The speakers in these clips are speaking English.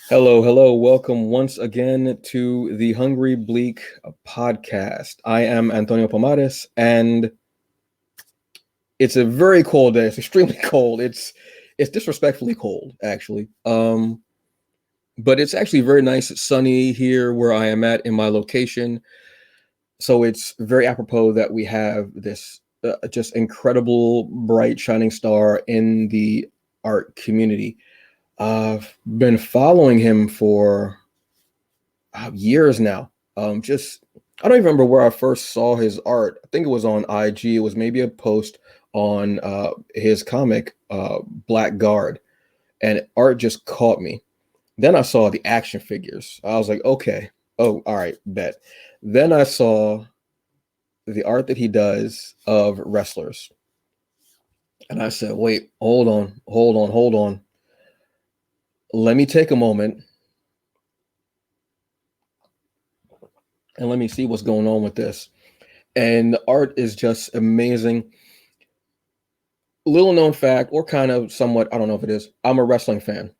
Hello, hello. Welcome once again to the Hungry Bleak podcast. I am Antonio Pomares, and it's a very cold day. It's extremely cold. It's disrespectfully cold, actually. But it's actually very nice. It's sunny here where I am at in my location. So it's very apropos that we have this just incredible, bright, shining star in the art community. I've been following him for years now. Just I don't even remember where I first saw his art. I think it was on IG. It was maybe a post on his comic Blackguard, and art just caught me. Then I saw the action figures. I was like, okay, oh, all right, bet. Then I saw the art that he does of wrestlers, and I said, wait, hold on. Let me take a moment and let me see what's going on with this. And the art is just amazing. Little known fact, or kind of somewhat, I don't know if it is. I'm a wrestling fan.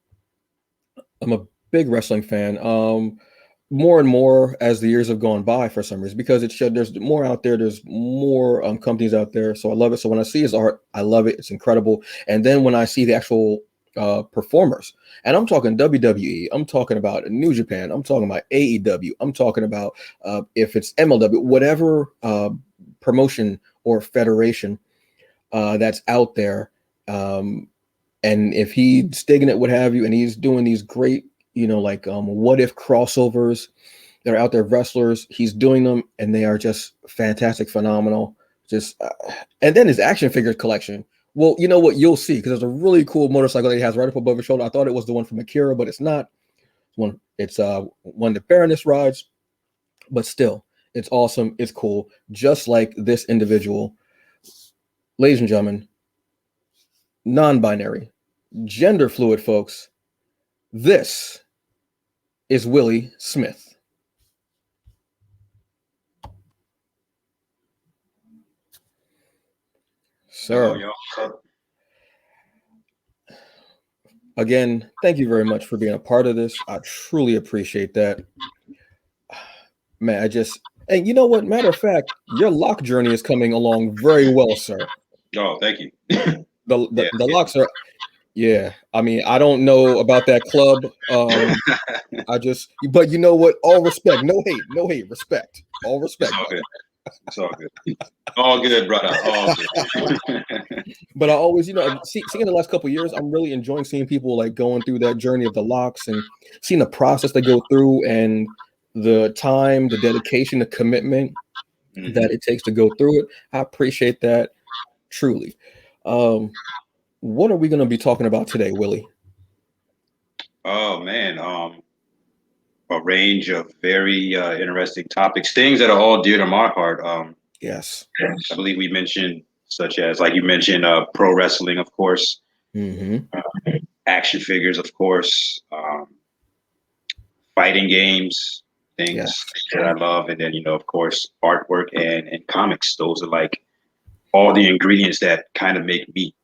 I'm a big wrestling fan. More and more as the years have gone by for some reason, because it should. There's more out there. There's more companies out there. So I love it. So when I see his art, I love it. It's incredible. And then when I see the actual performers, and I'm talking WWE, I'm talking about New Japan, I'm talking about AEW, I'm talking about if it's MLW, whatever promotion or federation that's out there. And if he's digging it, what have you, and he's doing these great, like what if crossovers that are out there, wrestlers, he's doing them, and they are just fantastic, phenomenal. Just and then his action figure collection. Well, you know what, you'll see, because there's a really cool motorcycle that he has right up above his shoulder. I thought it was the one from Akira, but it's not. It's one that Baroness rides, but still, it's awesome. It's cool. Just like this individual, ladies and gentlemen, non-binary, gender fluid folks, this is Willie Smith. Sir. Yo. Again, thank you very much for being a part of this. I truly appreciate that. Man, and you know what? Matter of fact, your lock journey is coming along very well, sir. Oh, thank you. The locks are, yeah. I mean, I don't know about that club. But you know what? All respect, no hate, respect, all respect. It's all good. All good, brother. All good. But I always, seeing the last couple of years, I'm really enjoying seeing people like going through that journey of the locks and seeing the process they go through and the time, the dedication, the commitment that it takes to go through it. I appreciate that truly. What are we going to be talking about today, Willie? Oh man, a range of very interesting topics, things that are all dear to my heart. Yes, I believe we mentioned, such as, like you mentioned, pro wrestling, of course, action figures, of course, fighting games, things that I love, and then of course, artwork and comics. Those are like all the ingredients that kind of make me,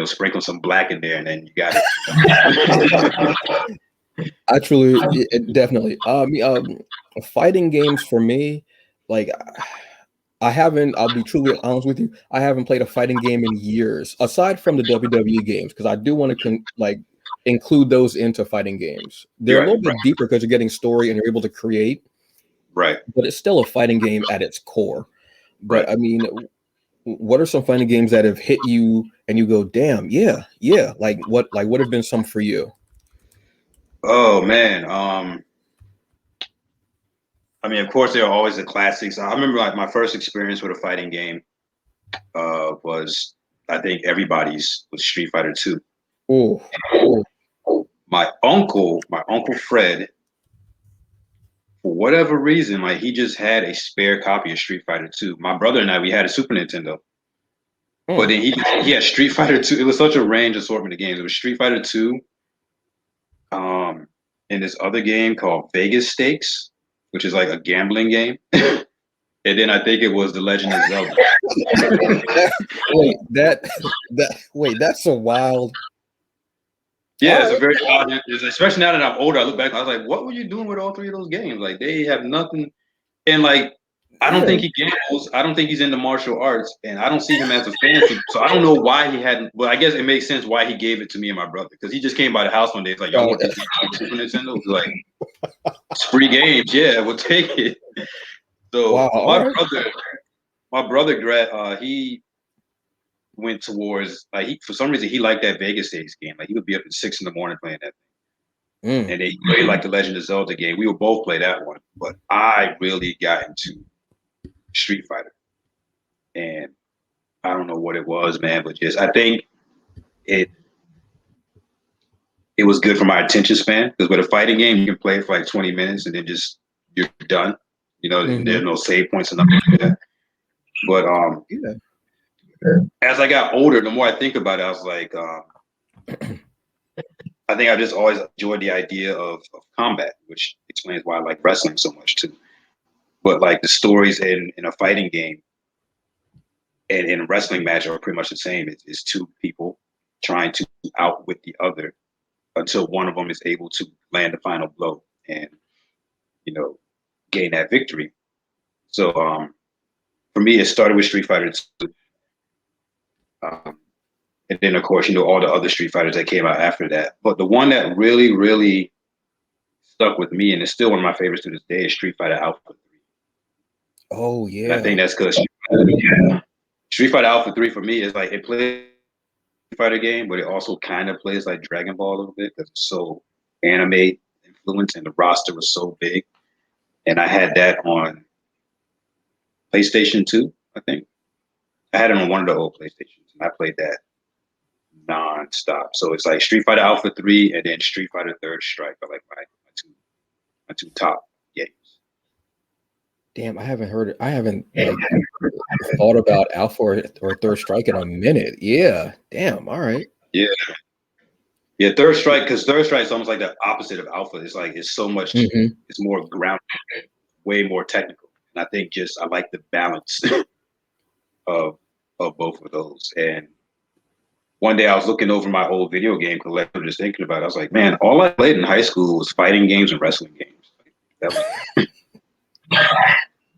sprinkle some black in there, and then you got it. I truly, definitely. Fighting games for me, like I haven't. I'll be truly honest with you. I haven't played a fighting game in years, aside from the WWE games, because I do want to include those into fighting games. They're a little bit deeper because you're getting story and you're able to create. Right. But it's still a fighting game at its core. But I mean, what are some fighting games that have hit you and you go, damn, yeah. Like what have been some for you? Oh man. I mean, of course, there are always the classics. I remember like my first experience with a fighting game was, I think everybody's, was Street Fighter 2. Oh. My uncle Fred, for whatever reason, like he just had a spare copy of Street Fighter 2. My brother and I, we had a Super Nintendo. But then he had Street Fighter 2. It was such a range assortment of games. It was Street Fighter 2, and this other game called Vegas Stakes, which is like a gambling game. And then I think it was The Legend of Zelda. Wait, that's so wild. Yeah, All it's a right. very odd. Especially now that I'm older, I look back. I was like, what were you doing with all three of those games? Like they have nothing. And like, I don't Yeah. think he gambles. I don't think he's into martial arts, and I don't see him as a fan. So I don't know why he hadn't. Well, I guess it makes sense why he gave it to me and my brother because he just came by the house one day. It's like, y'all want this game on Super Nintendo? It's like, it's free games. Yeah, we'll take it. Wow. So All right. my brother, he went towards like he for some reason he liked that Vegas Days game. Like he would be up at 6 in the morning playing that. Mm. And they played like the Legend of Zelda game. We would both play that one, but I really got into Street Fighter, and I don't know what it was, man, but just I think it it was good for my attention span because with a fighting game you can play it for like 20 minutes and then just you're done. You know, Mm-hmm. there's no save points or nothing like that. But Yeah. as I got older, the more I think about it, I was like, I think I just always enjoyed the idea of combat, which explains why I like wrestling so much too. But like the stories in a fighting game and in a wrestling match are pretty much the same. It's two people trying to outwit the other until one of them is able to land the final blow and you know gain that victory. So for me, it started with Street Fighter 2, and then of course all the other Street Fighters that came out after that. But the one that really stuck with me and is still one of my favorites to this day is Street Fighter Alpha 3. Oh And I yeah. think that's because Street Fighter Alpha 3 for me is like it plays Fighter game, but it also kind of plays like Dragon Ball a little bit because it's so anime influenced and the roster was so big. And I had that on PlayStation 2, I think. I had it on one of the old PlayStations, and I played that nonstop. So it's like Street Fighter Alpha 3 and then Street Fighter Third Strike are like my two top games. Damn, I haven't heard it. I haven't like thought about Alpha or Third Strike in a minute. Yeah. Damn. All right. Yeah. Yeah, Third Strike, because Third Strike is almost like the opposite of Alpha. It's like it's so much, Mm-hmm. it's more grounded, way more technical. And I think just I like the balance of both of those. And one day I was looking over my old video game collection, just thinking about it. I was like, man, all I played in high school was fighting games and wrestling games. That was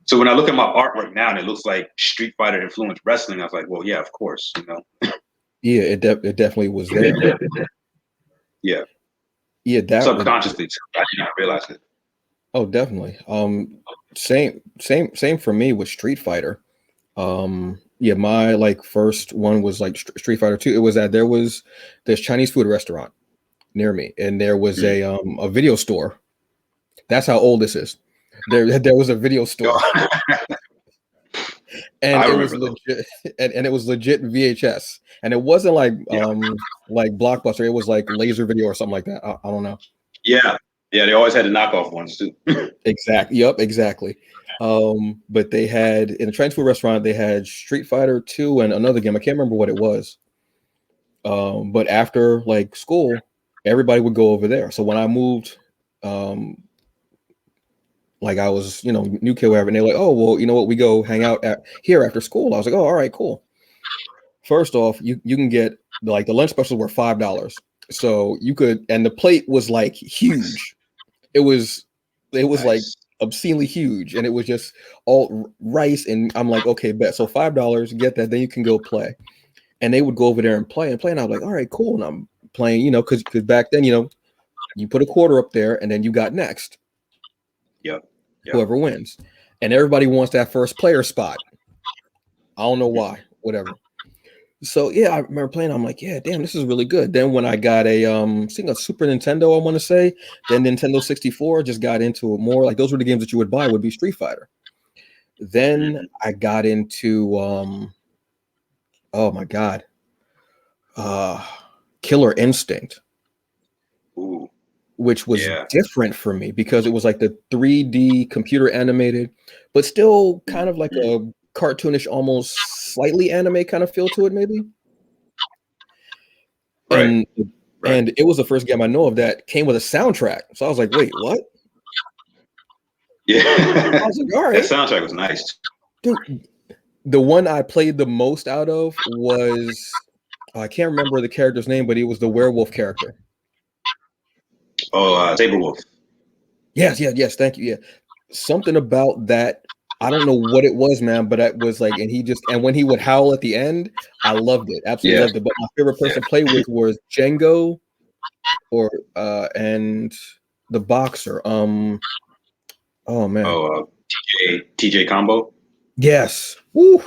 so when I look at my artwork now and it looks like Street Fighter influenced wrestling, I was like, well, yeah, of course, you know. Yeah, it definitely was there. Yeah, Yeah, subconsciously, I did not realize it. oh, definitely. Same for me with Street Fighter. Yeah, my like first one was like Street Fighter 2. It was that there was this Chinese food restaurant near me, and there was a video store. That's how old this is. There was a video store, and I it was remember those. legit, and it was legit VHS, and it wasn't Yeah, like Blockbuster. It was like Laser Video or something like that. I don't know. yeah, yeah. They always had the knockoff ones too. Exactly. Yep. Exactly. But they had in the Chinese food restaurant they had Street Fighter 2 and another game. I can't remember what it was. But after like school, everybody would go over there. So when I moved, like I was, new kid, whatever, and they're like, oh, well, you know what? We go hang out here after school. I was like, oh, all right, cool. First off, you can get like the lunch specials were $5. So you could, and the plate was like huge. It was like Nice. obscenely huge, and it was just all rice. And I'm like, okay, bet. So $5, get that, then you can go play. And they would go over there and play. And I was like, all right, cool. And I'm playing, because back then, you put a quarter up there, and then you got next, Yep. whoever wins, and everybody wants that first player spot. I don't know why, whatever. So yeah, I remember playing. I'm like, yeah, damn, this is really good. Then when I got I think a Super Nintendo, I want to say, then Nintendo 64, just got into it more. Like those were the games that you would buy would be Street Fighter. Then I got into oh my god, Killer Instinct, Ooh, which was yeah. different for me because it was like the 3D computer animated, but still kind of like a cartoonish, almost slightly anime kind of feel to it, maybe. Right. And Right. and it was the first game I know of that came with a soundtrack. So I was like, wait, what? Yeah. I was like, all That right, soundtrack was nice. dude. The one I played the most out of was I can't remember the character's name, but he was the werewolf character. Saberwolf. Yes. Thank you. Yeah, something about that. I don't know what it was, man, but it was like, and when he would howl at the end, I loved it. Absolutely Yeah. loved it. But my favorite person to play with was Django, or and the boxer. Oh man. TJ Combo. Yes. Woo.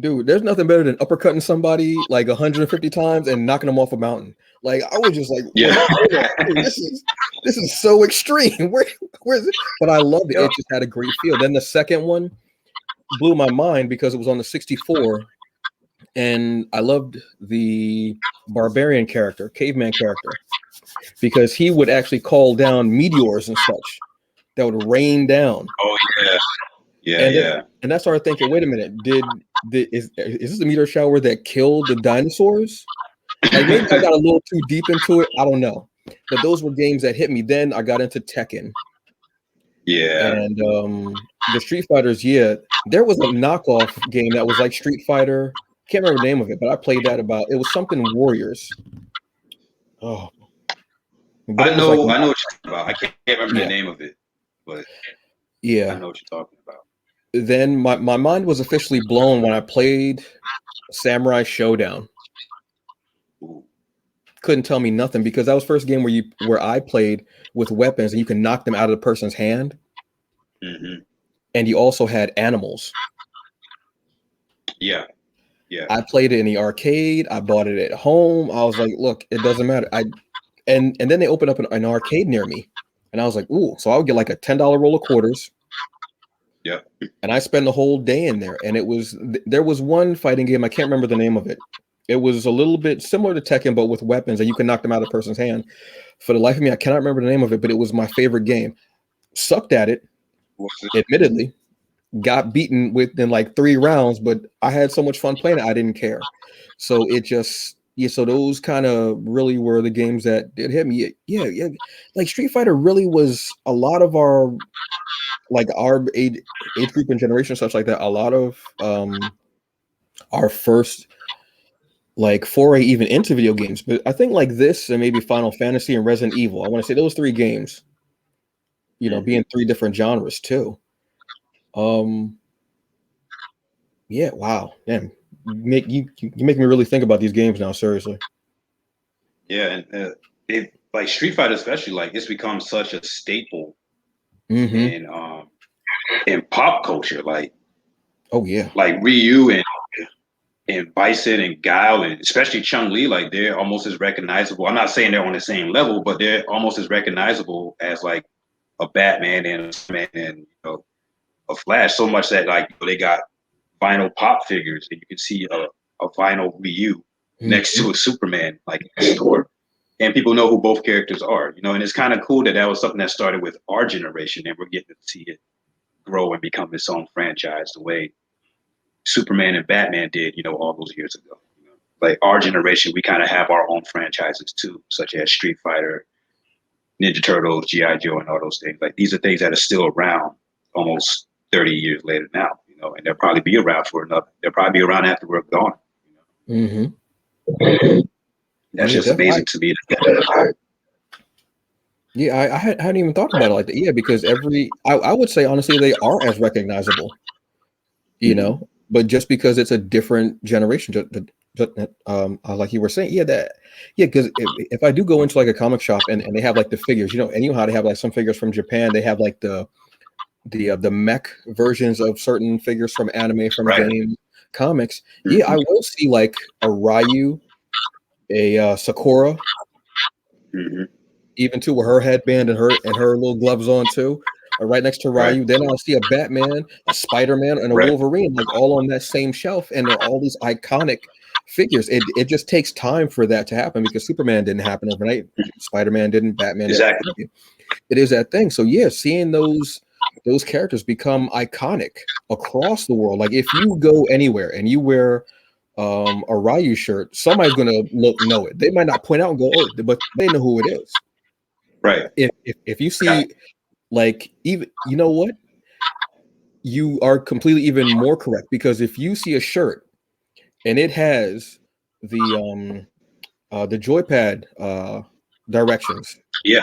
Dude, there's nothing better than uppercutting somebody like 150 times and knocking them off a mountain. Like I was just like, Yeah. wait, hold on. Dude, this is so extreme. Where's it? But I loved it. Yeah. It just had a great feel. Then the second one blew my mind because it was on the 64, and I loved the barbarian character, caveman character, because he would actually call down meteors and such that would rain down. Oh yeah. Yeah, And yeah. and I started thinking, wait a minute, is this the meteor shower that killed the dinosaurs? Like maybe I got a little too deep into it. I don't know. But those were games that hit me. Then I got into Tekken. Yeah. And the Street Fighters, yeah. There was a knockoff game that was like Street Fighter. Can't remember the name of it, but I played that it was something Warriors. Oh. But I it was know like, what you're talking about. I can't remember yeah. the name of it, but I Yeah. know what you're talking about. Then my mind was officially blown when I played Samurai Showdown. Ooh. Couldn't tell me nothing because that was the first game where I played with weapons and you can knock them out of the person's hand. Mm-hmm. And you also had animals. Yeah. Yeah. I played it in the arcade. I bought it at home. I was like, look, it doesn't matter. And then they opened up an arcade near me. And I was like, ooh, so I would get like a $10 roll of quarters. Yeah. And I spent the whole day in there. And there was one fighting game, I can't remember the name of it. It was a little bit similar to Tekken, but with weapons, and you can knock them out of a person's hand. For the life of me, I cannot remember the name of it, but it was my favorite game. Sucked at it, admittedly. Got beaten within like 3 rounds, but I had so much fun playing it, I didn't care. So it just, yeah, so those kind of really were the games that did hit me. Yeah. Like Street Fighter really was a lot of our age group and generation, such like that. A lot of our first like foray even into video games. But I think like this and maybe Final Fantasy and Resident Evil. I want to say those 3 games, being 3 different genres too. Yeah, wow. Damn. You make me really think about these games now, seriously. Yeah, and it like Street Fighter especially, like it's become such a staple Mm-hmm. in pop culture. Like Oh yeah. like Ryu and Bison and Guile and especially Chun-Li, like they're almost as recognizable. I'm not saying they're on the same level, but they're almost as recognizable as like a Batman and a Flash. So much that like they got vinyl pop figures and you can see a vinyl Ryu next to a Superman like in the store. And people know who both characters are, and it's kind of cool that was something that started with our generation and we're getting to see it grow and become its own franchise the way Superman and Batman did, all those years ago. Like our generation, we kind of have our own franchises too, such as Street Fighter, Ninja Turtles, G.I. Joe, and all those things. Like these are things that are still around almost 30 years later now, and they'll probably be around they'll probably be around after we're gone. Mm-hmm. That's just amazing to me. Yeah, I hadn't even thought about it like that. Yeah, because I would say honestly they are as recognizable, but just because it's a different generation, like you were saying, because if I do go into like a comic shop and they have like the figures, and how they have like some figures from Japan, they have like the mech versions of certain figures from anime, from game, comics. Yeah, I will see like a Ryu, a Sakura, even too, with her headband and her little gloves on too, right next to Ryu. Then I'll see a Batman, a Spider-Man, and a Wolverine, like all on that same shelf, and they're all these iconic figures. It just takes time for that to happen because Superman didn't happen overnight, Spider-Man didn't, Batman exactly. didn't. It is that thing. So yeah, seeing those characters become iconic across the world. Like if you go anywhere and you wear a Ryu shirt, somebody's gonna know it. They might not point out and go, oh, but they know who it is. Right. If you see, like, even, you know what? You are completely even more correct, because if you see a shirt and it has the joypad directions Yeah.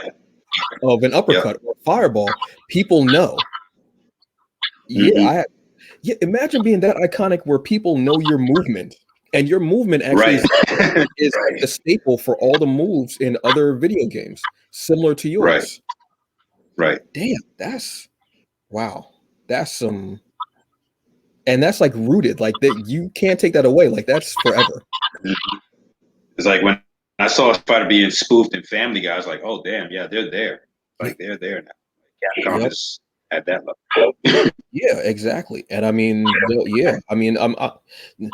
of an uppercut or fireball, people know. Yeah, Mm-hmm. yeah. Imagine being that iconic where people know your movement, and your movement actually Right. is like the staple for all the moves in other video games, similar to Right. yours. Right. Damn, that's wow. That's some, and that's like rooted, like that. You can't take that away. Like that's forever. It's like when I saw Spider being spoofed in Family Guy, I was like, oh damn, yeah, they're there. Like they're there now. Capcom Yep. is at that level. Yeah, exactly. And I mean, yeah, I mean,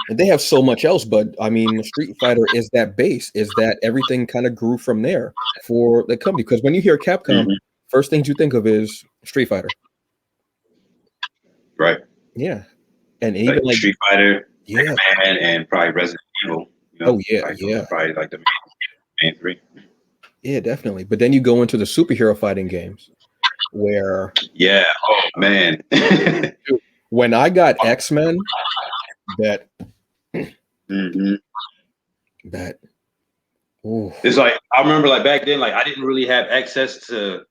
they have so much else, but I mean, Street Fighter is that base, is that everything kind of grew from there for the company. Because when you hear Capcom, Mm-hmm. first things you think of is Street Fighter. Right. Yeah, and even Like like, Street Fighter, yeah, Man, and probably Resident Evil. oh yeah, Like those yeah, are probably like the main three. yeah, definitely. But then you go into the superhero fighting games, where Yeah. Oh man. when I got X-Men, that Mm-hmm. that ooh, It's like I remember like back then, like I didn't really have access to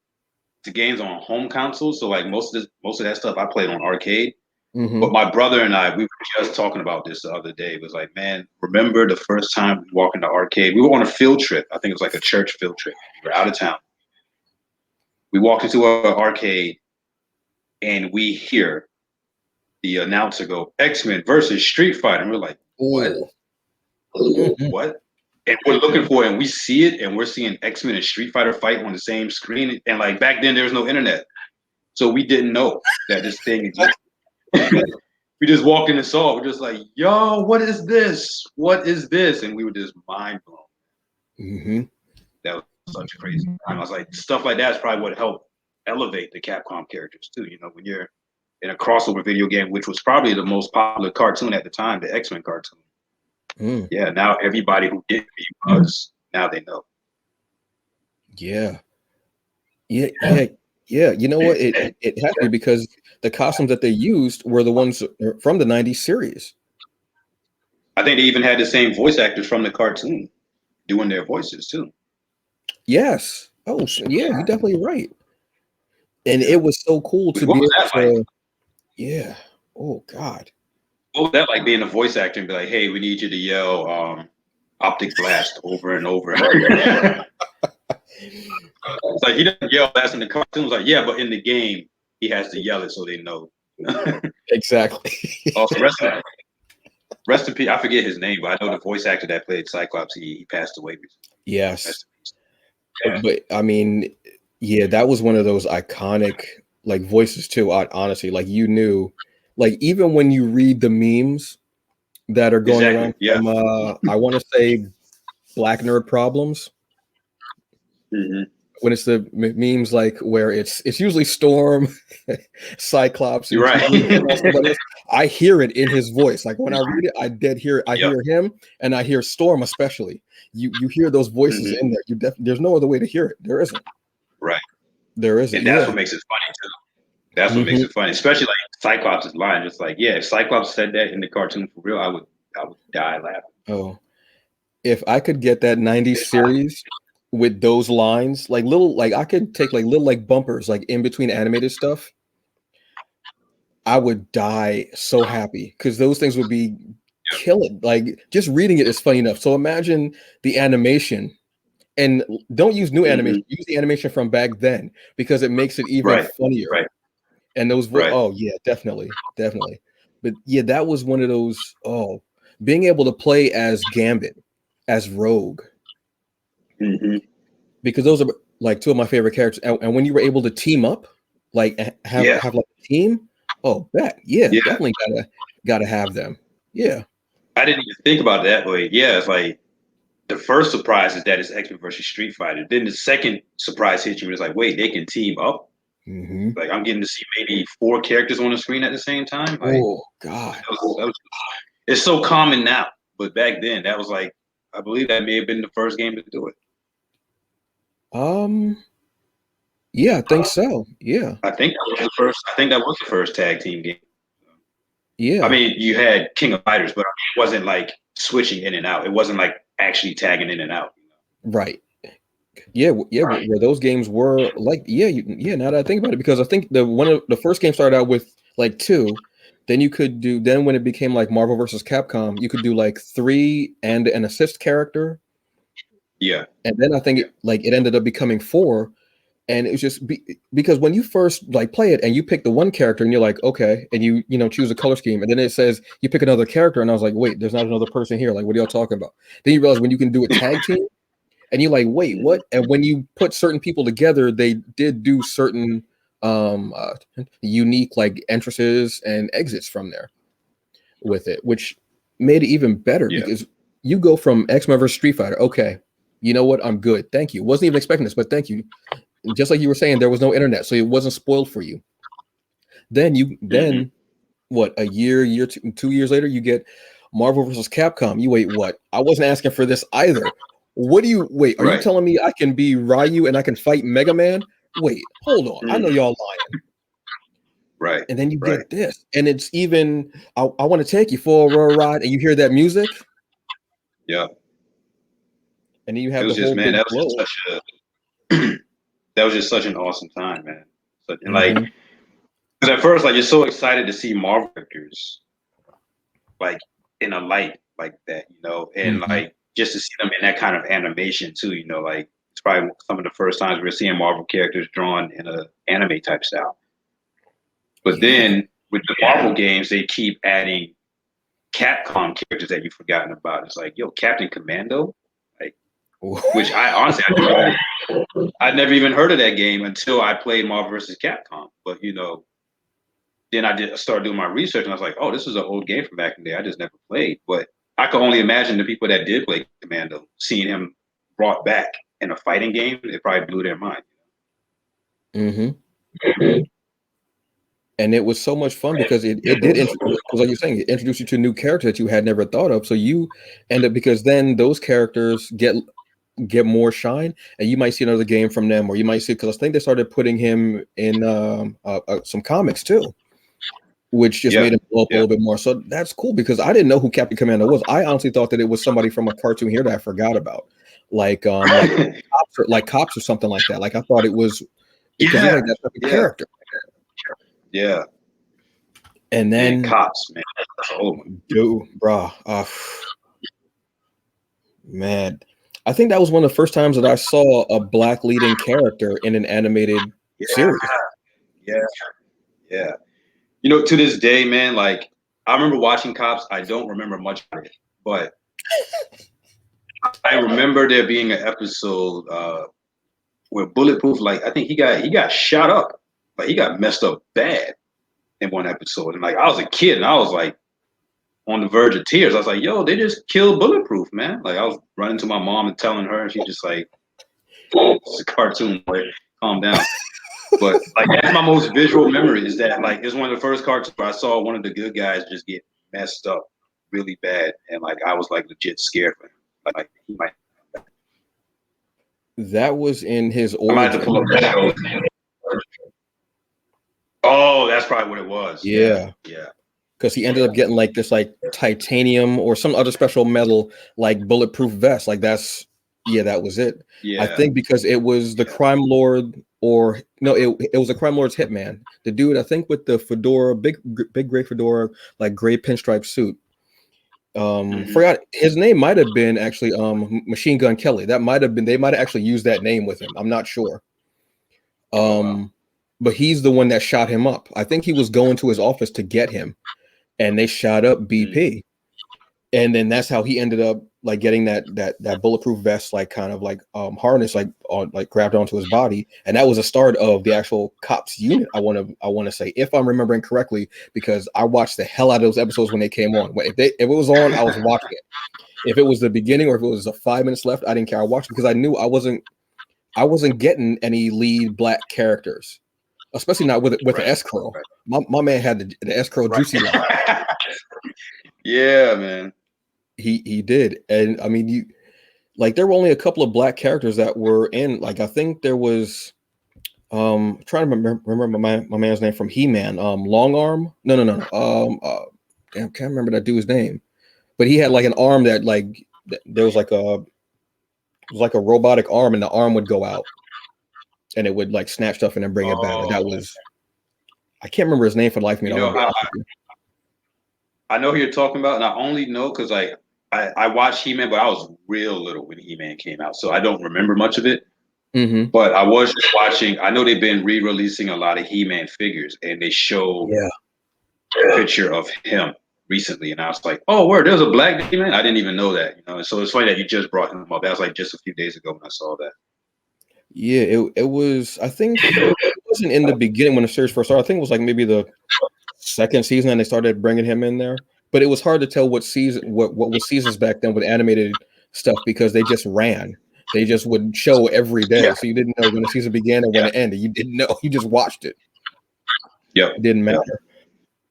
games on home consoles. So like most of that stuff I played on arcade. But mm-hmm, my brother and I, we were just talking about this the other day. It was like, man, remember the first time we walked in the arcade? We were on a field trip. I think it was like a church field trip. We were out of town. We walked into an arcade and we hear the announcer go, X-Men versus Street Fighter. And we're like, what? ooh, mhm, What? And we're looking for it and we see it and we're seeing X-Men and Street Fighter fight on the same screen. And like back then there was no internet. So we didn't know that this thing existed. We just walked in and saw it. We're just like, yo, what is this? What is this? And we were just mind blown. mm-hmm. That was such a crazy time. I was like, stuff like that is probably what helped elevate the Capcom characters too. You know, when you're in a crossover video game, which was probably the most popular cartoon at the time, the X-Men cartoon. Mm, Yeah, now everybody who did be was, now they know. yeah. Yeah, yeah, yeah. You know what? It has to be because the costumes that they used were the ones from the '90s series. I think they even had the same voice actors from the cartoon doing their voices too. Yes. Oh, so yeah, you're definitely right. And Yeah. it was so cool to What be was able that like? to, yeah. Oh God. What was that like being a voice actor and be like, hey, we need you to yell optic blast over and over? It's like he doesn't yell blast in the cartoon. It's like, yeah, but in the game, he has to yell it so they know. Exactly. Also, rest in peace. I forget his name, but I know the voice actor that played Cyclops. He passed away recently. Yes. Yeah. But I mean, yeah, that was one of those iconic like voices too. Honestly, like you knew, like even when you read the memes that are going Exactly. around Yeah. from I want to say Black Nerd Problems. Mm-hmm. When it's the memes like where it's usually Storm, Cyclops, You're and right. somebody else. I hear it in his voice. Like when I read it, I did hear it. I Yep. hear him and I hear Storm especially. You hear those voices Mm-hmm. in there. There's no other way to hear it. There isn't. Right. There isn't. And that's Yeah. what makes it funny too. That's what makes Hmm. it funny, especially like Cyclops' line. It's like, yeah, if Cyclops said that in the cartoon for real, I would die laughing. Oh, if I could get that '90s series with those lines, like little, like I could take like little like bumpers, like in between animated stuff. I would die so happy because those things would be killing. Like just reading it is funny enough. So imagine the animation and don't use new Mm-hmm. animation. Use the animation from back then because it makes it even Right. funnier. Right. And those, Right. oh yeah, definitely, definitely. But yeah, that was one of those. Oh, being able to play as Gambit, as Rogue, Mm-hmm. because those are like two of my favorite characters. And when you were able to team up, like Yeah. have like a team, oh, yeah, Yeah. definitely gotta have them. Yeah. I didn't even think about it that way. Yeah, it's like the first surprise is that it's X-Men versus Street Fighter. Then the second surprise hits you and it's like, wait, they can team up. Mm-hmm. Like I'm getting to see maybe 4 characters on the screen at the same time. Like Oh God. it's so common now, but back then that was like I believe that may have been the first game to do it. Yeah, I think so. Yeah. I think that was the first. I think that was the first tag team game. I Yeah. mean, you had King of Fighters, but it wasn't like switching in and out. It wasn't like actually tagging in and out. Right. where those games were like, now that I think about it, because I think the first game started out with like 2, then you could do, then when it became like Marvel versus Capcom, you could do like 3 and an assist character, Yeah. and then I think it ended up becoming 4, and it was just because when you first like play it and you pick the one character and you're like, okay, and you choose a color scheme, and then it says you pick another character, and I was like, wait, there's not another person here, like what are y'all talking about? Then you realize when you can do a tag team, and you're like, wait, what? And when you put certain people together, they did do certain unique like entrances and exits from there with it, which made it even better because you go from X-Men versus Street Fighter. Okay, you know what? I'm good. Thank you. Wasn't even expecting this, but thank you. Just like you were saying, there was no internet, so it wasn't spoiled for you. Then what? A year, 2 years later, you get Marvel versus Capcom. You wait, what? I wasn't asking for this either. What do you wait? Are you telling me I can be Ryu and I can fight Mega Man? Wait, hold on. I know y'all lying. Right. And then you get this, and it's even. I want to take you for a ride, and you hear that music. Yeah. And then you have the whole big glow. That was just such an awesome time, man. And like, because at first, like, you're so excited to see Marvel characters, like in a light like that, and like just to see them in that kind of animation too, like it's probably some of the first times we're seeing Marvel characters drawn in a anime type style. But then with the Marvel games, they keep adding Capcom characters that you've forgotten about. It's like, yo, Captain Commando, like, which I honestly, I'd never even heard of that game until I played Marvel vs. Capcom. But then I started doing my research, and I was like, oh, this is an old game from back in the day. I just never played. But I could only imagine the people that did play Commando, seeing him brought back in a fighting game, it probably blew their mind. And it was so much fun because it did introduce, like you're saying, it introduced you to new characters that you had never thought of. So you end up, because then those characters get more shine, and you might see another game from them, or you might see, because I think they started putting him in some comics too, which just made him blow up a little bit more. So that's cool, because I didn't know who Captain Commando was. I honestly thought that it was somebody from a cartoon here that I forgot about, like Cops or something like that. Like I thought it was because he's like that type of character. Yeah. And then Cops, man. Dude, bro. Man. I think that was one of the first times that I saw a black leading character in an animated series. Yeah. To this day, man, like I remember watching Cops. I don't remember much of it, but I remember there being an episode where Bulletproof, like I think he got shot up. Like he got messed up bad in one episode. And like I was a kid and I was like on the verge of tears. I was like, yo, they just killed Bulletproof, man. Like I was running to my mom and telling her, and she just like, it's a cartoon, boy, calm down. But like that's my most visual memory, is that like it's one of the first cartoons where I saw one of the good guys just get messed up really bad, and like I was like legit scared for him. Like he might. That was in his origin. I might have to pull up the show. Oh, that's probably what it was. Yeah. Because he ended up getting like this like titanium or some other special metal like bulletproof vest. Like that was it. Yeah. I think because it was the crime lord, or no, it was the crime lord's hitman. The dude, I think, with the fedora, big gray fedora, like gray pinstripe suit. Forgot his name might have been actually Machine Gun Kelly. That might have been, they might have actually used that name with him. I'm not sure. But he's the one that shot him up. I think he was going to his office to get him, and they shot up BP. And then that's how he ended up like getting that bulletproof vest, like kind of like harness, like grabbed onto his body. And that was the start of the actual cops unit. I want to say, if I'm remembering correctly, because I watched the hell out of those episodes when they came on. If it was on, I was watching it. If it was the beginning or if it was 5 minutes left, I didn't care. I watched it because I knew I wasn't getting any lead black characters, especially not with an S curl. My man had the S curl juicy line. Yeah, man. He did. And I mean, there were only a couple of black characters that were in, like, I think there was trying to remember my man's name from He-Man, Long Arm. No. I can't remember that dude's name. But he had like an arm that like there was like a It was like a robotic arm, and the arm would go out, and it would like snatch stuff and then bring it back. Like, that was, I can't remember his name for the life of me. You know, I know who you're talking about, and I only know because I watched He-Man, but I was real little when He-Man came out, so I don't remember much of it. Mm-hmm. But I was just watching. I know they've been re-releasing a lot of He-Man figures, and they show a picture of him recently, and I was like, "Oh, where? There's a black He-Man? I didn't even know that." You know, and so it's funny that you just brought him up. That was like just a few days ago when I saw that. Yeah, it was. I think it wasn't in the beginning when the series first started. I think it was like maybe the second season, and they started bringing him in there. But it was hard to tell what season, what was seasons back then with animated stuff because they just ran. They just would show every day, so you didn't know when the season began and when it ended. You didn't know. You just watched it. Yep, it didn't matter.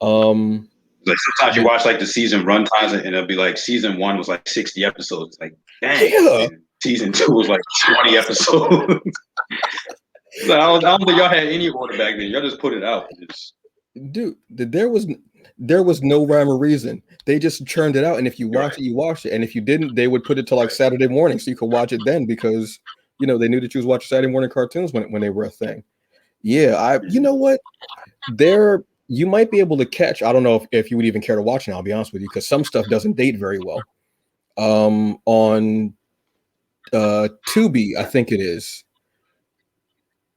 Like sometimes you watch like the season run times, and it'll be like season 1 was like 60 episodes. Like, dang. Yeah. And season 2 was like 20 episodes. So I don't think y'all had any order back then. Y'all just put it out. Dude, there was no rhyme or reason. They just churned it out, and if you watched it, you watched it, and if you didn't, they would put it to like Saturday morning so you could watch it then because they knew that you was watching Saturday morning cartoons when they were a thing. Yeah, you know what? You might be able to catch. I don't know if you would even care to watch now. I'll be honest with you, because some stuff doesn't date very well. On Tubi, I think it is.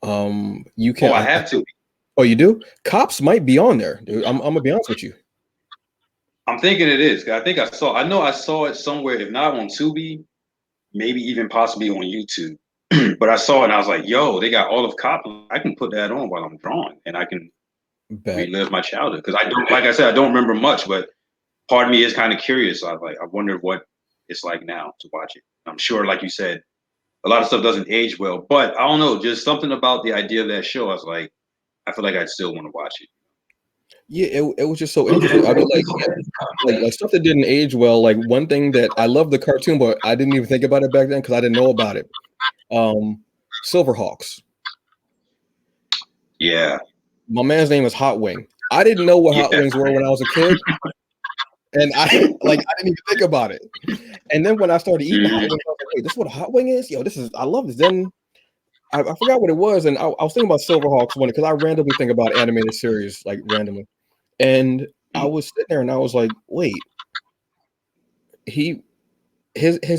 You can. I have Tubi. Oh, you do? Cops might be on there, dude. I'm gonna be honest with you. I'm thinking it is. I think I saw it somewhere. If not on Tubi, maybe even possibly on YouTube. But I saw it and I was like, "Yo, they got all of Cops. I can put that on while I'm drawing, and I can relive my childhood." Because I don't, like I said, I don't remember much, but part of me is kind of curious. I wonder what it's like now to watch it. I'm sure, like you said, a lot of stuff doesn't age well, but I don't know, just something about the idea of that show. I was like, I feel like I'd still want to watch it. Yeah, it was just so interesting. I mean, like stuff that didn't age well. Like one thing that I love the cartoon, but I didn't even think about it back then because I didn't know about it. Silverhawks. Yeah. My man's name is Hot Wing. I didn't know what Hot Wings were when I was a kid. And I didn't even think about it. And then when I started eating Hot Wings, I was like, wait, this is what a Hot Wing is? Yo, I love this. Then I forgot what it was. And I was thinking about Silverhawks one because I randomly think about animated series, like randomly. And I was sitting there and I was like, wait, his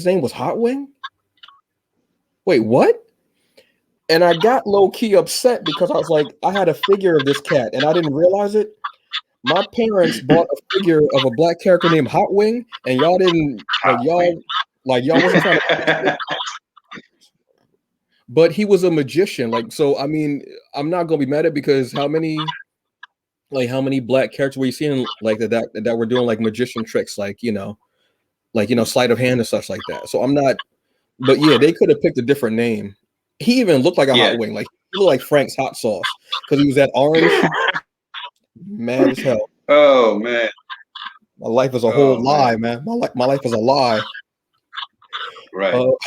name was Hot Wing? Wait, what? And I got low-key upset because I was like, I had a figure of this cat and I didn't realize it. My parents bought a figure of a black character named Hot Wing, and y'all didn't y'all wasn't trying to. But he was a magician, so I mean, I'm not gonna be mad at it because how many black characters were you seeing like that were doing like magician tricks, like sleight of hand and such like that. So I'm not, but yeah, they could have picked a different name. He even looked like a Hot Wing, like he looked like Frank's hot sauce because he was that orange. Mad as hell. Oh man, my life is a whole lie, man. My life is a lie. Right. I don't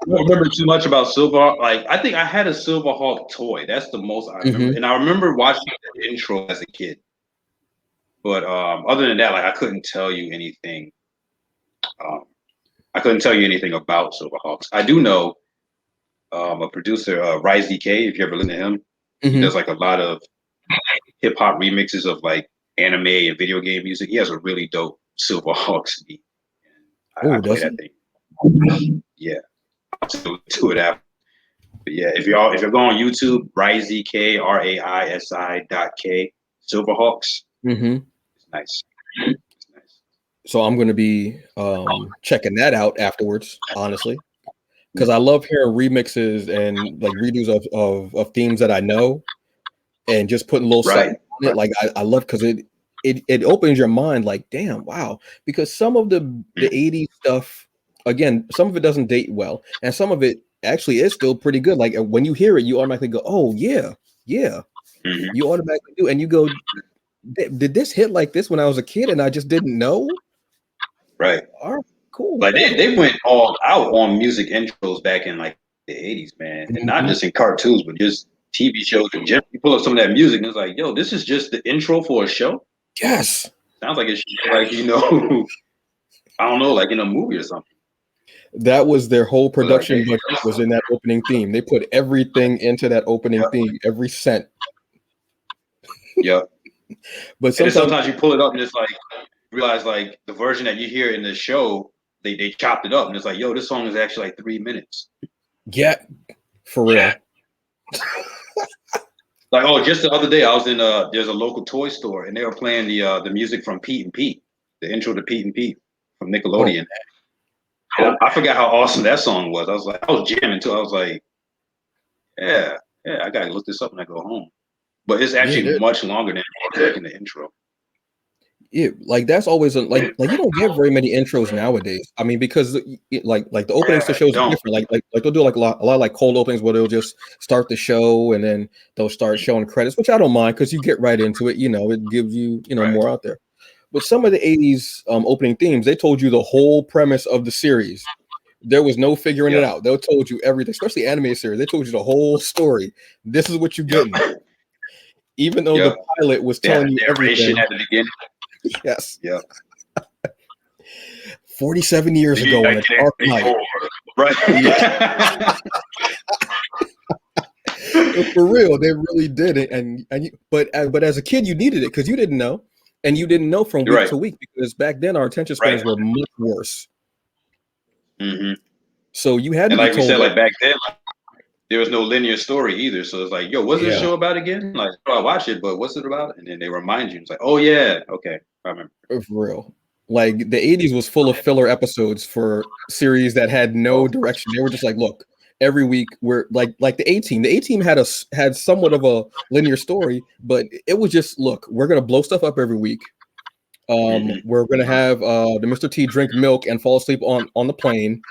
remember too much about Silverhawk. Like I think I had a Silverhawk toy. That's the most I remember, and I remember watching the intro as a kid. But other than that, like I couldn't tell you anything. I couldn't tell you anything about Silverhawks. I do know a producer, Rise DK. If you ever listen to him, he does like a lot of hip hop remixes of like anime and video game music. He has a really dope Silverhawks beat. I play that thing. Yeah, I'll do it after. But yeah, if you're going on YouTube, RaiZK, RAISI.K, Silverhawks. It's nice. So I'm going to be checking that out afterwards, honestly, because I love hearing remixes and like redos of themes that I know, and just putting a little something on it. Like I love because it opens your mind. Like, damn, wow! Because some of the 80s stuff, again, some of it doesn't date well, and some of it actually is still pretty good. Like when you hear it, you automatically go, "Oh yeah." You automatically do, and you go, "Did this hit like this when I was a kid, and I just didn't know?" Right. All right, cool. Like they went all out on music intros back in like the 80s, man. And not just in cartoons, but just TV shows in general. You pull up some of that music and it's like, yo, this is just the intro for a show? Yes. Sounds like it's like, I don't know, like in a movie or something. That was their whole But like, production budget was in that opening theme. They put everything into that opening yep, theme, every cent. yep. But And then sometimes, sometimes you pull it up and it's like realize like the version that you hear in the show, they chopped it up and it's like, yo, this song is actually like 3 minutes. yeah, for real. Like, oh, just the other day I was in there's a local toy store and they were playing the music from Pete and Pete, the intro to Pete and Pete from Oh, Nickelodeon. And I forgot how awesome that song was. I was jamming too. I was like, yeah, I gotta look this up when I go home. But it's yeah, actually much longer than like in the intro. yeah, like that's always like you don't get very many intros nowadays. I mean, because like the openings to Yeah, you shows are don't. different. Like they'll do like a lot of like cold openings where they'll just start the show and then they'll start showing credits, which I don't mind because you get right into it. You know, it gives you Right. more out there. But some of the '80s opening themes, they told you the whole premise of the series. There was no figuring it Yep. out. They told you everything, especially anime series. They told you the whole story. This is what you're Yep. getting, even though the Yep. pilot was They had telling a you narration everything. at the beginning. Yes. Yep. 47 years You ago on gotta a get dark it night. right. Yeah, for real, they really did it. But as a kid, you needed it because you didn't know, and you didn't know from You're week right. to week because back then our attention Right. spans were much worse. Hmm. So you had to And be like we told said, that. like back then, like, there was no linear story either. So it's like, yo, what's this Yeah, show about again? Like, oh, I watch it, but what's it about? And then they remind you. It's like, oh yeah, okay, I remember. for real. Like the '80s was full of filler episodes for series that had no direction. They were just like, look, every week we're like the A Team. The A Team had somewhat of a linear story, but it was just look, we're gonna blow stuff up every week. Hmm. We're gonna have the Mr. T drink milk and fall asleep on the plane.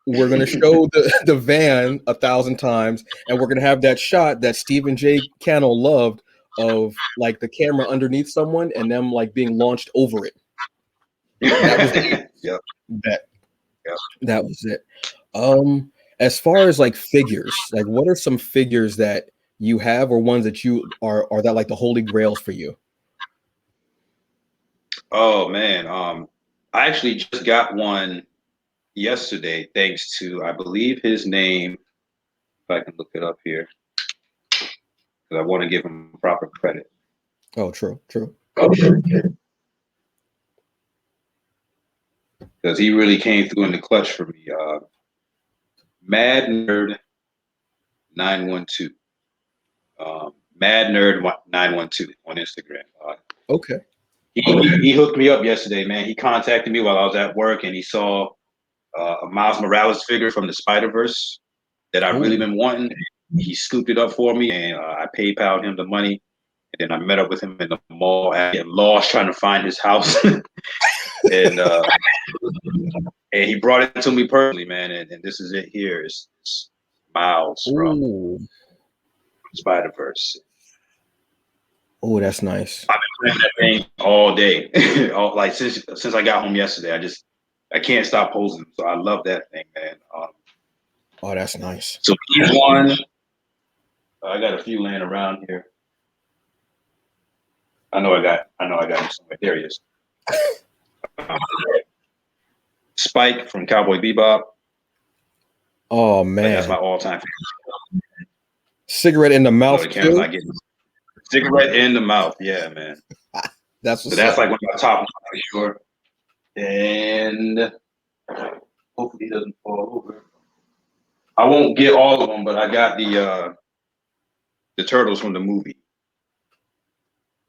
We're gonna show the van 1,000 times, and we're gonna have that shot that Stephen J. Cannell loved of like the camera underneath someone and them like being launched over it. That was the '80s. Yep. That Yep. that was it. As far as like figures, like what are some figures that you have or ones that you are that like the holy grails for you? Oh man, I actually just got one yesterday, thanks to I believe his name. If I can look it up here, because I want to give him proper credit. Oh, true, true. Because he really came through in the clutch for me. Mad Nerd 912. Mad Nerd 912 on Instagram. Okay. He hooked me up yesterday, man. He contacted me while I was at work, and he saw a Miles Morales figure from the Spider-Verse that I really Ooh. been wanting. He scooped it up for me, and I PayPal'd him the money. And then I met up with him in the mall, getting lost trying to find his house, and he brought it to me personally, man. And this is it here. It's Miles from Ooh. Spider Verse. Oh, that's nice. I've been playing that thing all day, like since I got home yesterday. I can't stop posing. So I love that thing, man. Oh, that's nice. So he's one. I got a few laying around here. I know I got him somewhere. There he is. Spike from Cowboy Bebop. Oh Like that's my man. all-time favorite. Cigarette in the I know the mouth camera's too. not getting cigarette in the mouth. Yeah, man. That's So what's that's up. like one of my top ones for sure. And hopefully he doesn't fall over. I won't get all of them, but I got the turtles from the movie.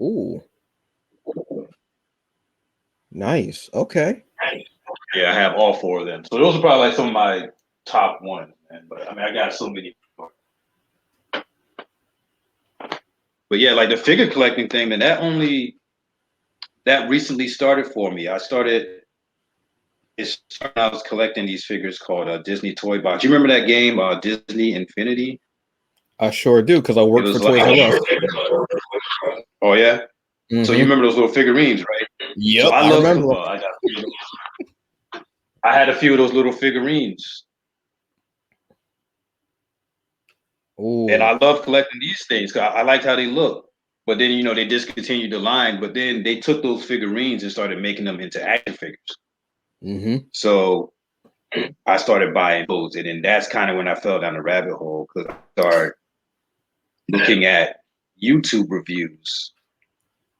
Ooh, nice. Okay. Yeah, I have all four of them. So those are probably like some of my top ones, man. But I mean, I got so many. But yeah, like the figure collecting thing, man, that recently started for me. I was collecting these figures called Disney Toy Box. You remember that game, Disney Infinity? I sure do because I It work for was like, Toys R Us. oh yeah. So you Mm-hmm. remember those little figurines, right? So Yep, I I love remember. football. I had a few of those little figurines, and Ooh. I love collecting these things. 'Cause I liked how they look. But then they discontinued the line. But then they took those figurines and started making them into action figures. Mm-hmm. So I started buying those, and then that's kind of when I fell down the rabbit hole because I started looking at YouTube reviews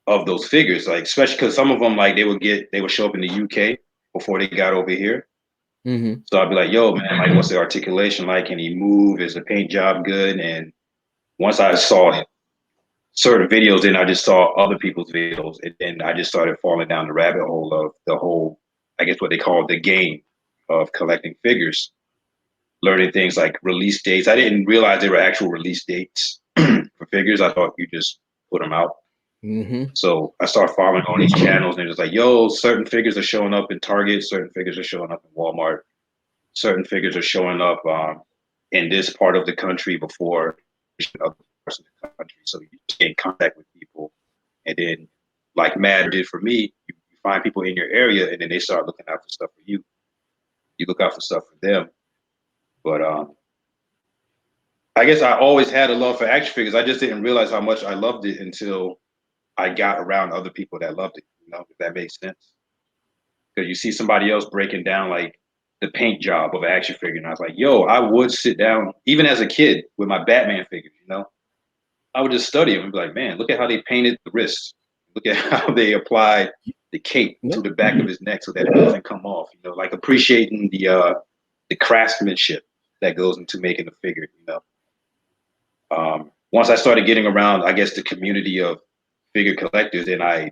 of those figures, like especially because some of them like they would show up in the UK before they got over here. Mm-hmm. So I'd be like, "Yo, man, like, what's the articulation like? Can he move? Is the paint job good?" And once I saw certain videos, then I just saw other people's videos, and then I just started falling down the rabbit hole of the whole, I guess what they call the game of collecting figures, learning things like release dates. I didn't realize there were actual release dates for figures. I thought you just put them out. Mm-hmm. So I started following all these channels, and it was like, yo, certain figures are showing up in Target, certain figures are showing up in Walmart, certain figures are showing up in this part of the country before other parts of the country. So you get in contact with people, and then, like Mad did for me, you find people in your area, and then they start looking out for stuff for you. You look out for stuff for them. But I guess I always had a love for action figures. I just didn't realize how much I loved it until I got around other people that loved it. You know, if that makes sense. Because you see somebody else breaking down like the paint job of an action figure, and I was like, "Yo, I would sit down, even as a kid, with my Batman figures. You know, I would just study them and be like, man, look at how they painted the wrists. Look at how they applied the cape to the back of his neck so that it doesn't come off. You know, like appreciating the craftsmanship that goes into making a figure. You know." Once I started getting around, I guess, the community of figure collectors, and I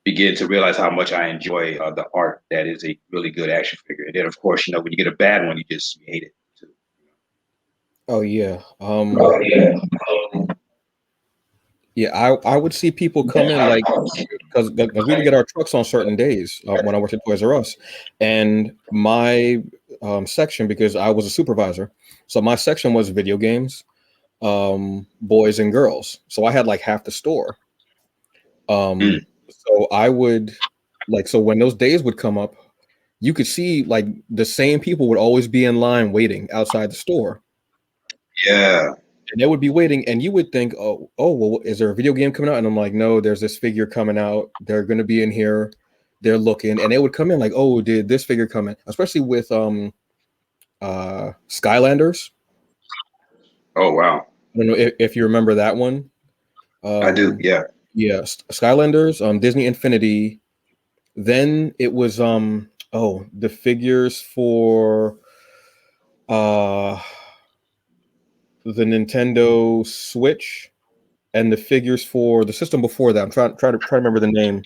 began to realize how much I enjoy the art that is a really good action figure. And then, of course, you know, when you get a bad one, you hate it too. Oh yeah. Oh, yeah. Yeah, I would see people come in like because we would get our trucks on certain days when I worked at Toys R Us, and my section, because I was a supervisor, so my section was video games, boys and girls. So I had like half the store. So I would so when those days would come up, you could see like the same people would always be in line waiting outside the store. Yeah. And they would be waiting, and you would think, well, is there a video game coming out? And I'm like, no, there's this figure coming out. They're going to be in here. They're looking, and they would come in like, oh, did this figure come in? Especially with Skylanders. Oh, wow. I don't know if you remember that one. I do. Yeah. Yeah, Skylanders, Disney Infinity. Then it was the figures for the Nintendo Switch, and the figures for the system before that. I'm trying to remember the name.